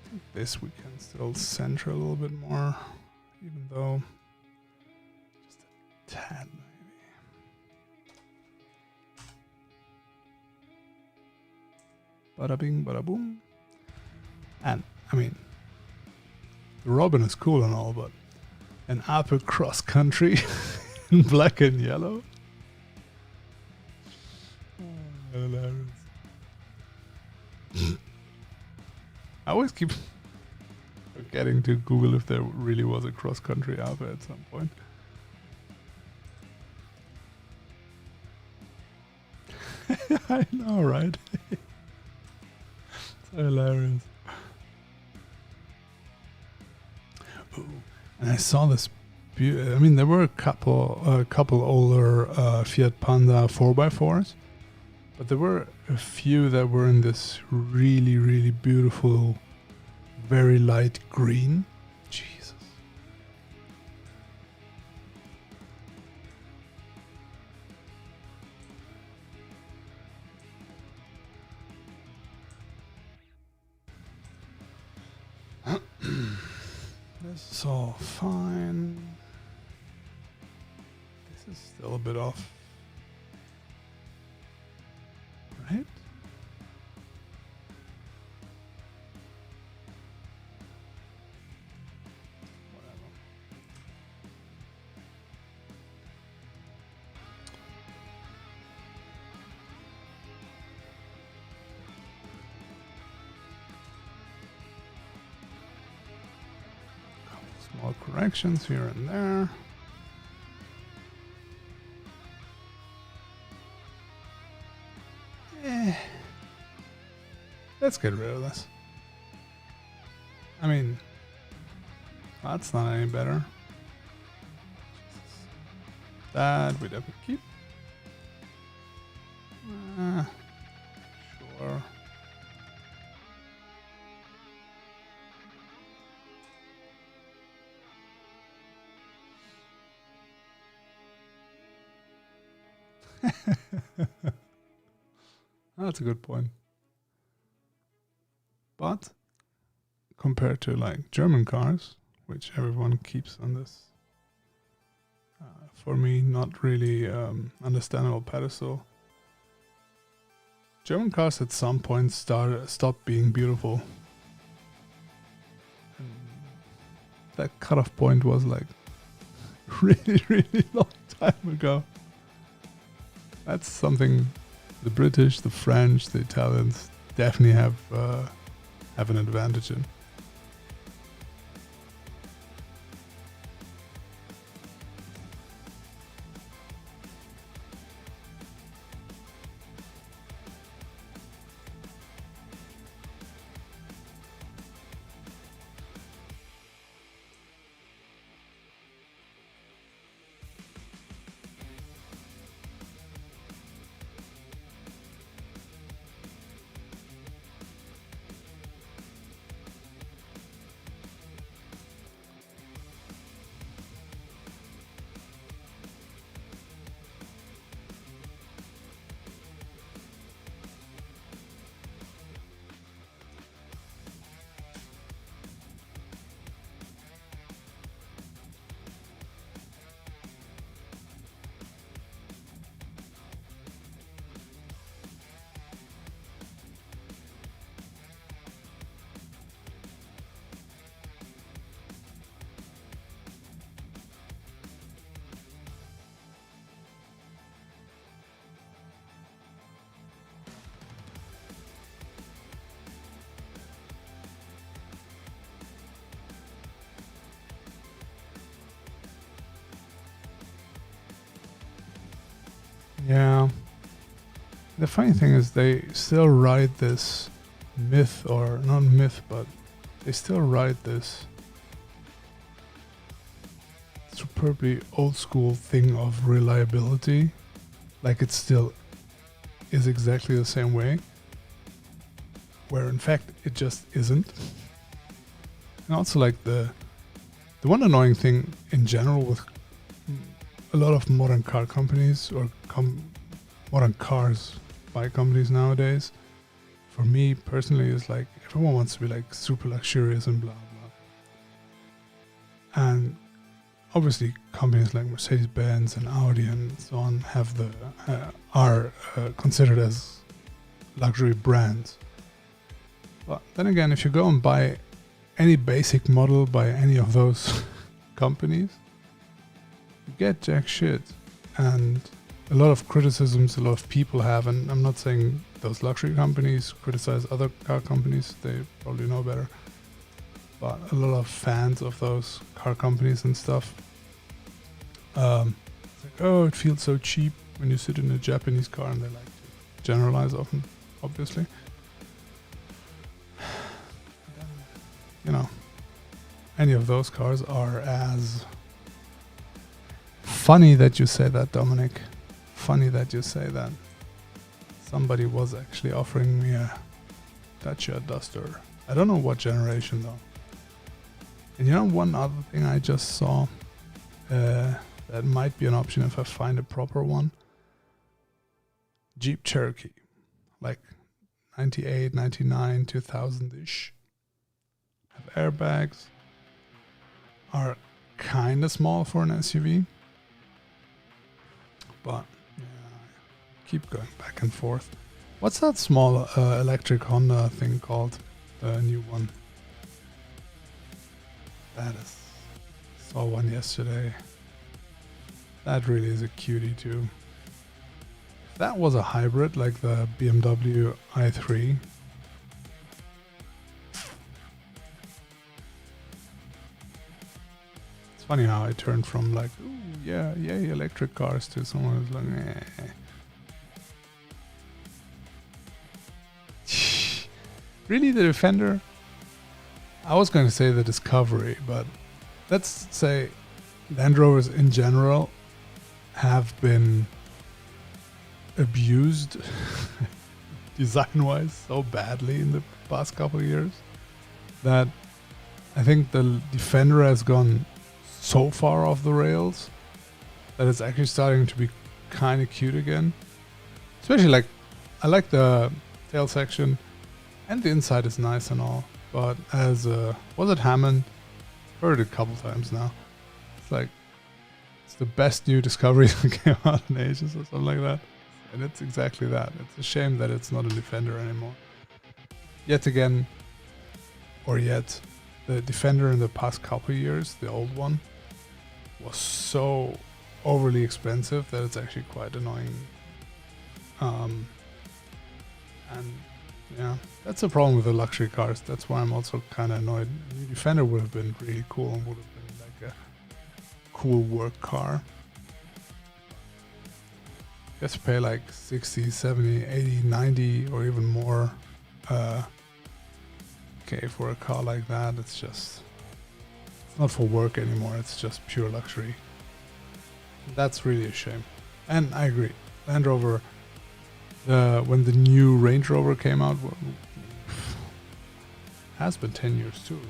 I think this we can still center a little bit more. Even though just a tad maybe. Bada bing, bada boom. And I mean, the Robin is cool and all, but an Ape cross country in black and yellow. Hilarious. I always keep forgetting to Google if there really was a cross country Ape at some point. I know, right? So hilarious. And I saw this. I mean, there were a couple older Fiat Panda 4x4s, but there were a few that were in this really, really beautiful, very light green. Jesus. This is all fine. This is still a bit off. Right? Whatever. Small corrections here and there. Let's get rid of this. I mean, that's not any better. That we definitely keep. Sure. That's a good point. But compared to like German cars, which everyone keeps on this, for me, not really understandable pedestal. German cars at some point stopped being beautiful. And that cutoff point was like really, really long time ago. That's something the British, the French, the Italians definitely have an advantage in. Yeah. The funny thing is they still ride this myth, or not myth, but they still ride this superbly old school thing of reliability. Like it still is exactly the same way. Where in fact it just isn't. And also like the one annoying thing in general with a lot of modern car companies or modern cars by companies nowadays, for me personally, is like everyone wants to be like super luxurious and blah blah. And obviously companies like Mercedes-Benz and Audi and so on have are considered as luxury brands. But then again, if you go and buy any basic model by any of those companies, you get jack shit. And a lot of criticisms a lot of people have, and I'm not saying those luxury companies criticize other car companies, they probably know better, but a lot of fans of those car companies and stuff, it's like, oh, it feels so cheap when you sit in a Japanese car, and they like to generalize often, obviously. You know, any of those cars are as funny that you say that, Dominic. Funny that you say that. Somebody was actually offering me a Dacia Duster. I don't know what generation though. And you know, one other thing I just saw that might be an option if I find a proper one. Jeep Cherokee, like 98, 99, 2000-ish. Have airbags. Are kind of small for an SUV. But yeah, keep going back and forth. What's that small electric Honda thing called? The new one. That is. Saw one yesterday. That really is a cutie too. If that was a hybrid like the BMW i3. It's funny how I turned from like, ooh, yeah, yay, electric cars to someone who's like, eh. Really, the Defender? I was going to say the Discovery, but let's say Land Rovers in general have been abused design-wise so badly in the past couple of years that I think the Defender has gone so far off the rails that it's actually starting to be kind of cute again. Especially like, I like the tail section and the inside is nice and all, but as was it Hammond? Heard it a couple times now. It's like, it's the best new Discovery that came out in ages or something like that. And it's exactly that. It's a shame that it's not a Defender anymore. Yet again, the Defender in the past couple of years, the old one, was so overly expensive that it's actually quite annoying. And yeah, that's the problem with the luxury cars. That's why I'm also kind of annoyed. The Defender would have been really cool and would have been like a cool work car. You have to pay like 60, 70, 80, 90 or even more K for a car like that. It's just, it's not for work anymore. It's just pure luxury. That's really a shame. And I agree. Land Rover, when the new Range Rover came out, has been 10 years too.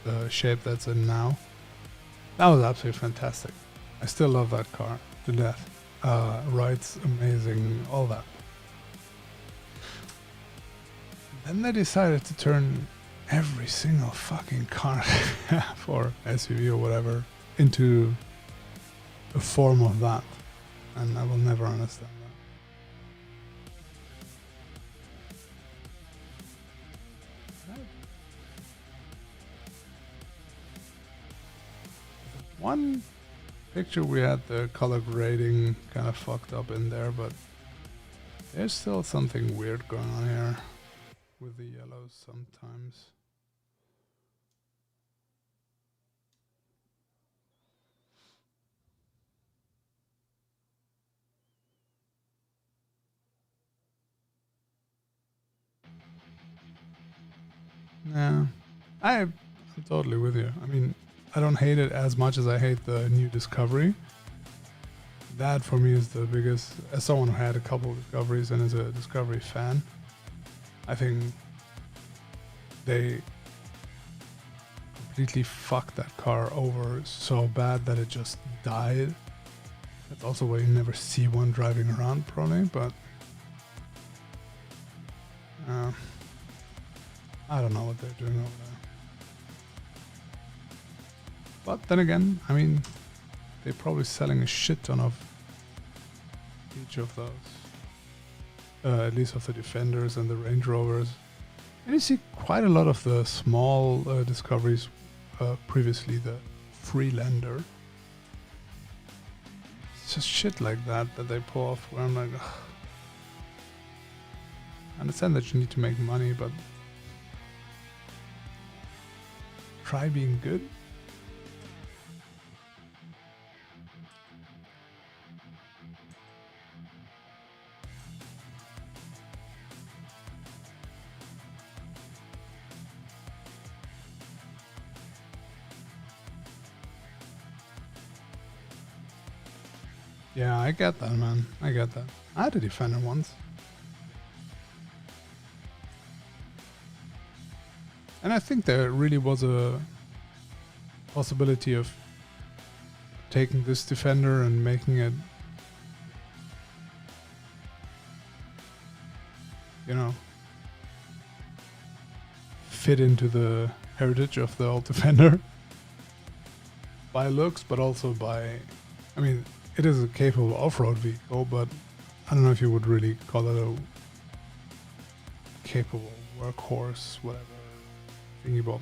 The shape that's in now. That was absolutely fantastic. I still love that car to death. Rides amazing, all that. Then they decided to turn every single fucking car or SUV or whatever into a form of that. And I will never understand that. One picture we had the color grading kind of fucked up in there, but there's still something weird going on here with the yellows sometimes. Yeah, I'm totally with you. I mean, I don't hate it as much as I hate the new Discovery. That for me is the biggest, as someone who had a couple of Discoveries and is a Discovery fan, I think they completely fucked that car over so bad that it just died. That's also why you never see one driving around probably, but I don't know what they're doing over there. But then again, I mean, they're probably selling a shit ton of each of those. At least of the Defenders and the Range Rovers. And you see quite a lot of the small Discoveries, previously the Freelander. It's just shit like that they pull off where I'm like, ugh. I understand that you need to make money, but try being good. Yeah, I get that, man. I get that. I had a Defender once. And I think there really was a possibility of taking this Defender and making it, you know, fit into the heritage of the old Defender. By looks, but also by, I mean, it is a capable off-road vehicle, but I don't know if you would really call it a capable workhorse, whatever, thingy bob.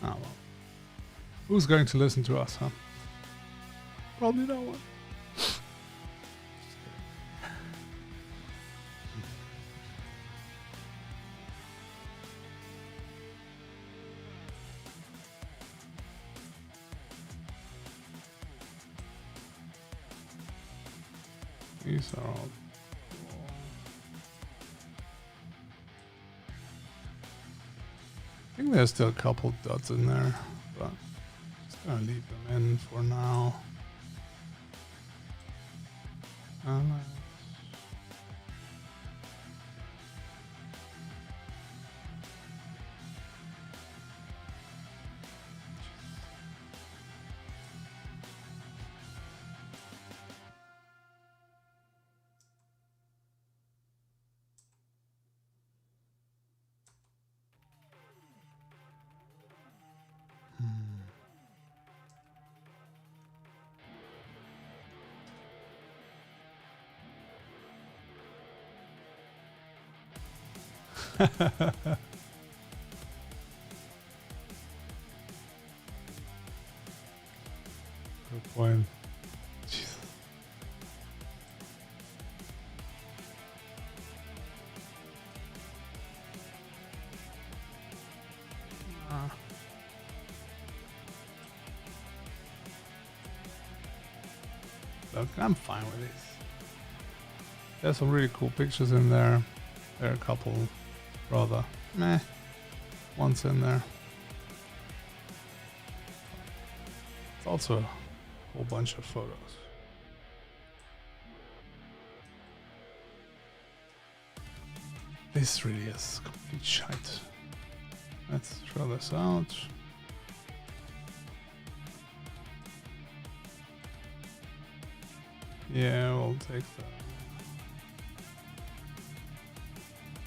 Oh well. Who's going to listen to us, huh? Probably no one. These are all. I think there's still a couple dots in there, but just gonna leave them in for now. Good point. Jesus. Look, I'm fine with this. There's some really cool pictures in there. There are a couple rather meh ones in there. It's also a whole bunch of photos. This really is complete shite. Let's throw this out. Yeah, we'll take the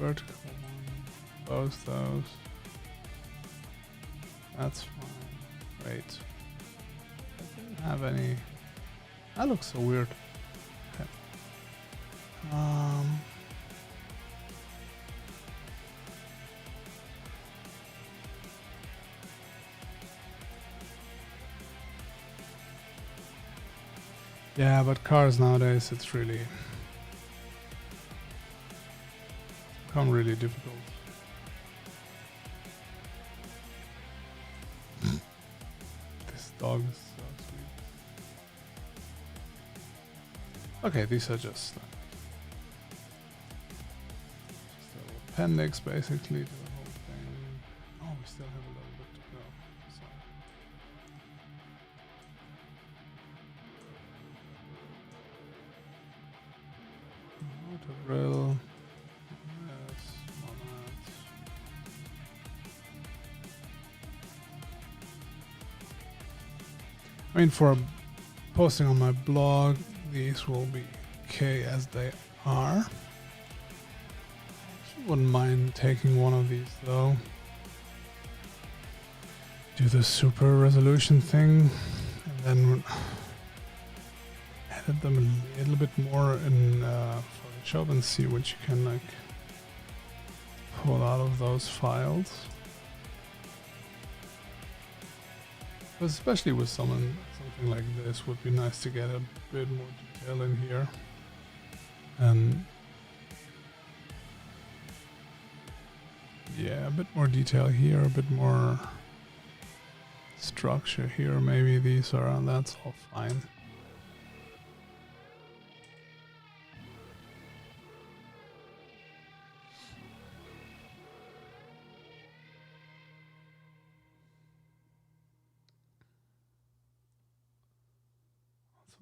vertical one, both those. That's fine. Wait. I didn't have any. That looks so weird. Okay. Yeah, but cars nowadays, it's really become really difficult. This dog is so sweet. Okay, these are just a little appendix basically to the whole thing. Oh, we still have a little bit to go. Sorry. Drill. Yes, moments. I mean, for posting on my blog, these will be okay as they are. I wouldn't mind taking one of these though. Do the super resolution thing, and then edit them a little bit more in Photoshop and see what you can like pull out of those files. But especially with something like this, would be nice to get a bit more detail in here. And yeah, a bit more detail here, a bit more structure here. Maybe these are, that's all fine.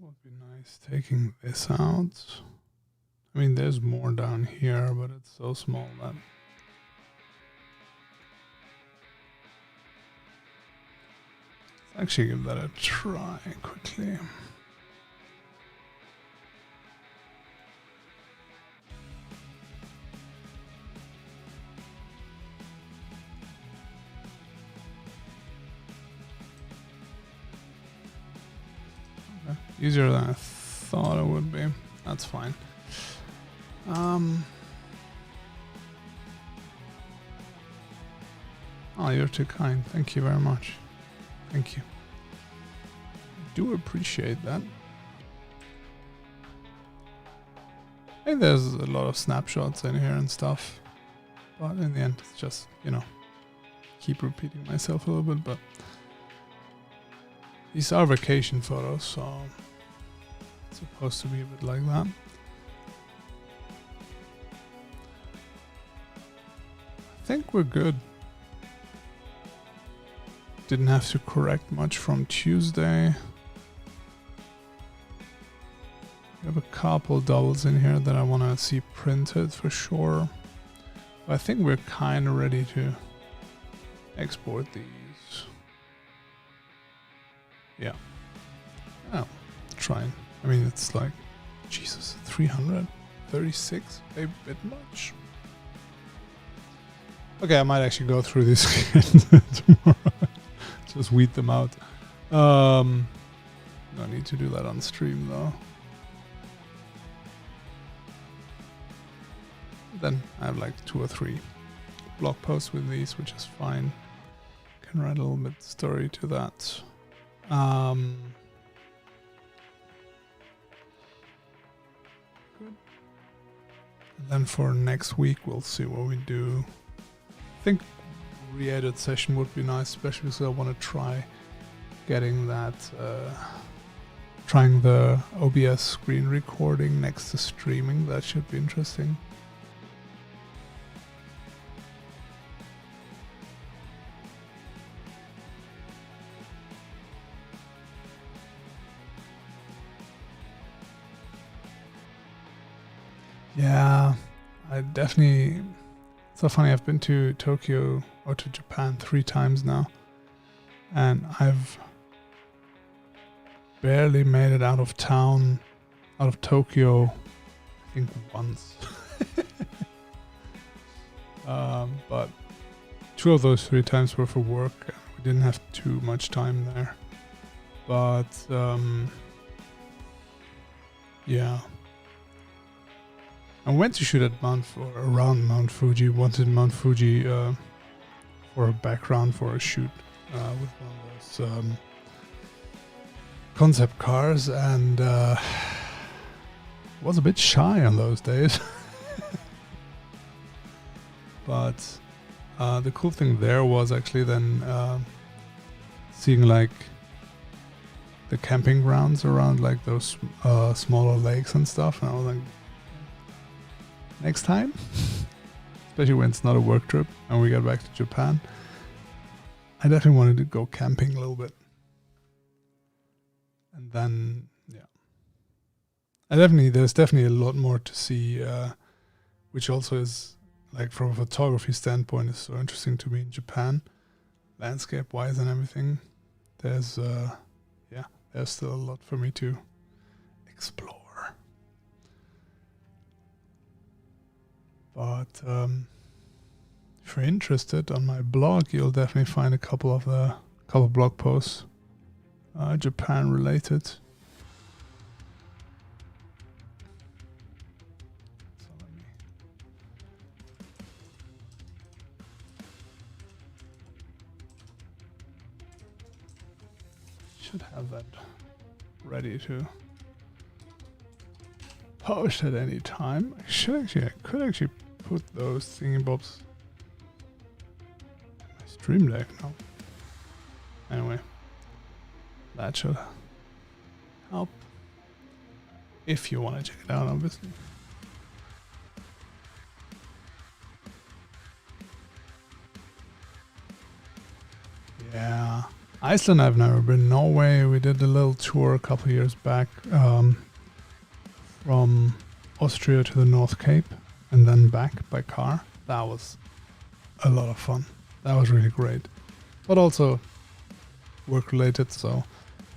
would be nice taking this out. I mean, there's more down here, but it's so small that... Let's actually give that a try quickly. Okay. Easier than I thought it would be. That's fine. Oh, you're too kind. Thank you very much. Thank you. I do appreciate that. And there's a lot of snapshots in here and stuff. But in the end, it's just, you know, keep repeating myself a little bit. But these are vacation photos, so it's supposed to be a bit like that. I think we're good. Didn't have to correct much from Tuesday. We have a couple doubles in here that I want to see printed for sure. But I think we're kind of ready to export these. Yeah. Oh, trying. I mean, it's like, Jesus, 336, a bit much. Okay, I might actually go through this tomorrow. Just weed them out. No need to do that on stream though. Then I have like 2 or 3 blog posts with these, which is fine. Can write a little bit story to that. Good. And then for next week, we'll see what we do. I think re-edit session would be nice, especially because I want to try getting that, trying the OBS screen recording next to streaming. That should be interesting. Yeah, I definitely... It's so funny, I've been to Tokyo or to Japan 3 times now, and I've barely made it out of town, out of Tokyo, I think once. But 2 of those 3 times were for work. We didn't have too much time there. But yeah. I went to shoot at around Mount Fuji, wanted Mount Fuji for a background for a shoot with one of those concept cars, and was a bit shy on those days. But the cool thing there was actually then seeing like the camping grounds around like those smaller lakes and stuff, and I was like, next time, especially when it's not a work trip and we get back to Japan, I definitely wanted to go camping a little bit. And then, yeah, there's definitely a lot more to see, which also is, like, from a photography standpoint, is so interesting to me in Japan, landscape wise and everything. There's still a lot for me to explore. But if you're interested, on my blog, you'll definitely find a couple of blog posts, Japan related. So let me should have that ready to post at any time. I could actually put those thingy-bobs in my stream deck now. Anyway, that should help if you want to check it out, obviously. Yeah, Iceland I've never been. Norway, we did a little tour a couple years back from Austria to the North Cape and then back by car. That was a lot of fun. That was really great. But also work related, so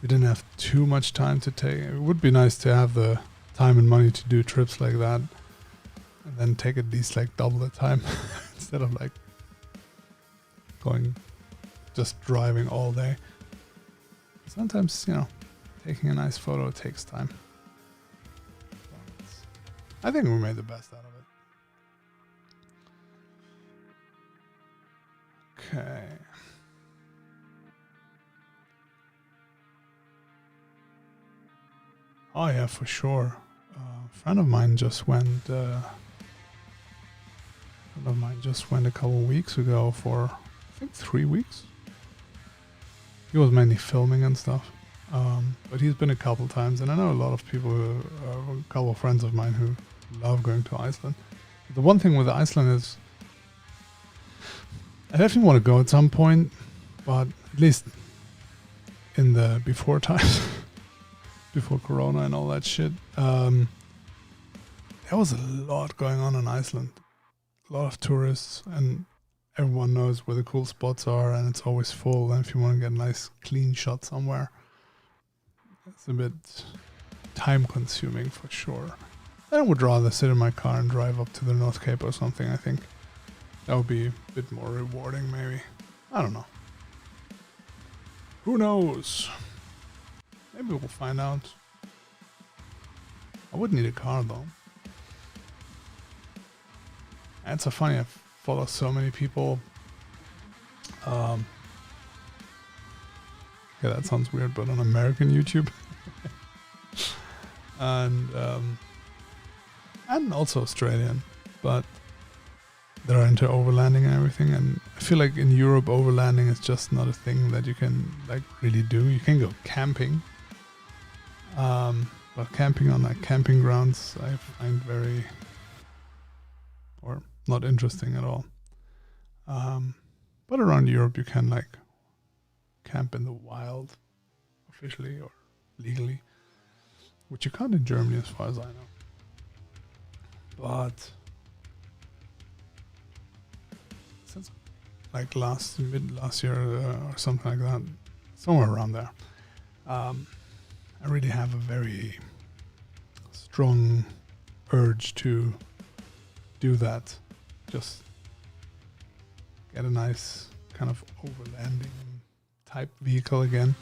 we didn't have too much time to take. It would be nice to have the time and money to do trips like that and then take at least like double the time instead of like going just driving all day. Sometimes, you know, taking a nice photo takes time. I think we made the best out of it. Okay. Oh yeah, for sure. A friend of mine just went. A couple weeks ago for, I think, 3 weeks. He was mainly filming and stuff, but he's been a couple times, and I know a lot of people, a couple of friends of mine who love going to Iceland. The one thing with Iceland is, I definitely want to go at some point, but at least in the before times, before Corona and all that shit, there was a lot going on in Iceland. A lot of tourists, and everyone knows where the cool spots are, and it's always full. And if you want to get a nice clean shot somewhere, it's a bit time consuming for sure. I would rather sit in my car and drive up to the North Cape or something. I think that would be a bit more rewarding, maybe. I don't know. Who knows? Maybe we'll find out. I would need a car though. And it's so funny, I follow so many people. Yeah, that sounds weird, but on American YouTube. and also Australian, but they're into overlanding and everything. And I feel like in Europe, overlanding is just not a thing that you can like really do. You can go camping, but camping on like camping grounds, I find very, or not interesting at all. But around Europe, you can like camp in the wild, officially or legally, which you can't in Germany as far as I know. But since like mid last year or something like that, somewhere around there, I really have a very strong urge to do that. Just get a nice kind of overlanding type vehicle again.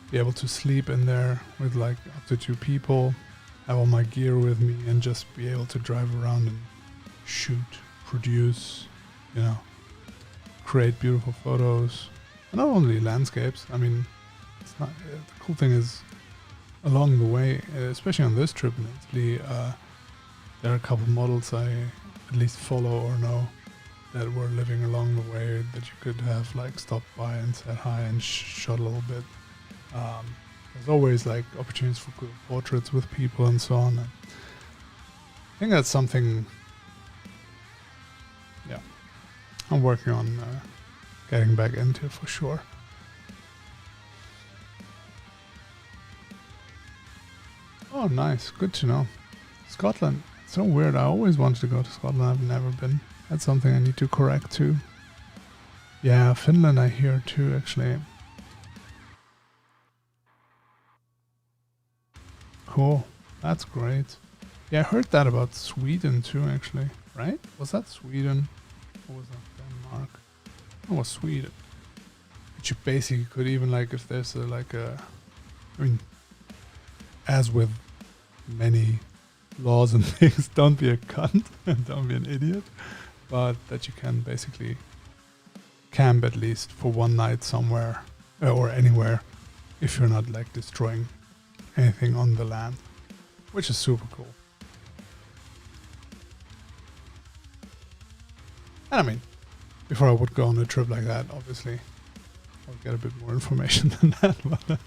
Be able to sleep in there with like up to 2 people, have all my gear with me, and just be able to drive around and shoot, produce, you know, create beautiful photos. And not only landscapes. I mean, it's not. The cool thing is, along the way, especially on this trip in Italy, there are a couple models I at least follow or know that were living along the way that you could have like stopped by and said hi and shot a little bit. There's always like opportunities for good portraits with people and so on. And I think that's something, yeah, I'm working on getting back into for sure. Oh, nice. Good to know. Scotland. So weird. I always wanted to go to Scotland. I've never been. That's something I need to correct too. Yeah, Finland I hear too, actually. Cool. That's great. Yeah, I heard that about Sweden too, actually. Right? Was that Sweden? Or was that Denmark? It was Sweden. But you basically could even like, if there's I mean, as with many laws and things, don't be a cunt and don't be an idiot, but that you can basically camp at least for one night somewhere or anywhere if you're not like destroying anything on the land, which is super cool. And I mean, before I would go on a trip like that, obviously I'll get a bit more information than that, but let's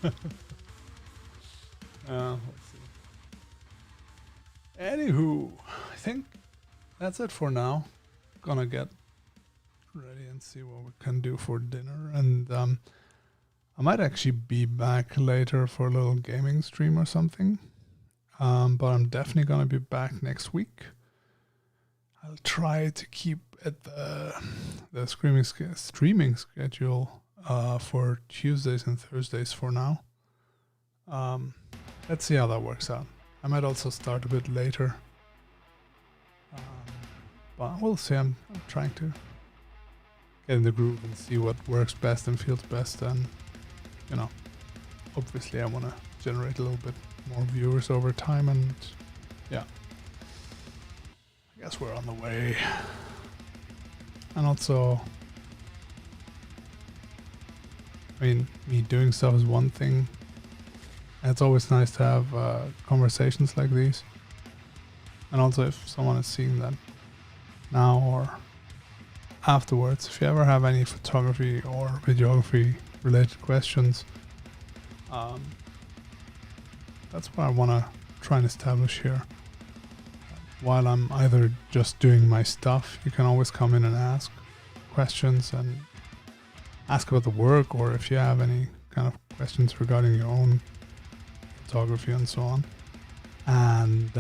see. Anywho, I think that's it for now. Gonna get ready and see what we can do for dinner. And I might actually be back later for a little gaming stream or something. But I'm definitely going to be back next week. I'll try to keep at the streaming schedule for Tuesdays and Thursdays for now. Let's see how that works out. I might also start a bit later. But we'll see. I'm trying to get in the groove and see what works best and feels best. And, you know, obviously I want to generate a little bit more viewers over time. And, yeah. I guess we're on the way. And also, I mean, me doing stuff is one thing. And it's always nice to have conversations like these. And also if someone is seeing that now or afterwards, if you ever have any photography or videography related questions, that's what I want to try and establish here. While I'm either just doing my stuff, you can always come in and ask questions and ask about the work, or if you have any kind of questions regarding your own photography and so on. And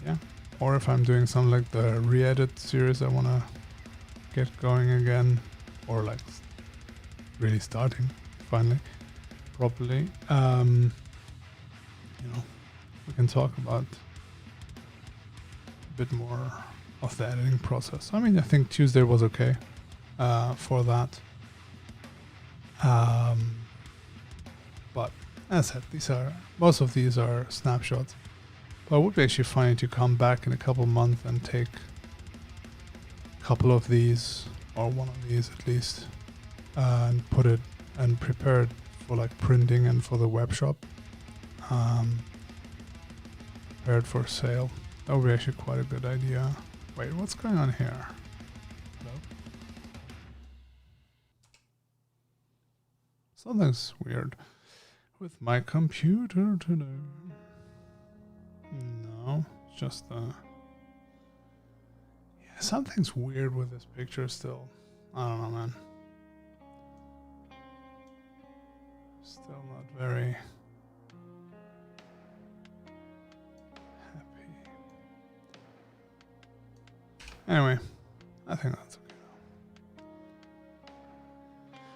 yeah, or if I'm doing something like the re-edit series I want to get going again, or like really starting finally properly, you know, we can talk about a bit more of the editing process. I mean, I think Tuesday was okay for that. But as I said, most of these are snapshots. But it would be actually funny to come back in a couple months and take a couple of these, or one of these at least, and put it and prepare it for like printing and for the web shop. Prepared for sale. That would be actually quite a good idea. Wait, what's going on here? Hello? Something's weird with my computer today. No, it's just yeah, something's weird with this picture still. I don't know, man. Still not very happy. Anyway, I think that's okay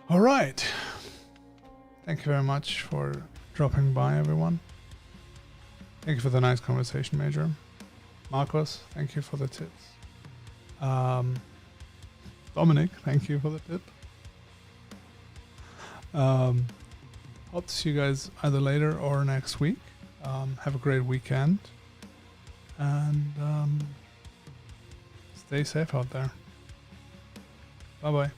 now. All right. Thank you very much for dropping by, everyone. Thank you for the nice conversation, Major. Marcos, thank you for the tips. Dominic, thank you for the tip. Hope to see you guys either later or next week. Have a great weekend. And stay safe out there. Bye-bye.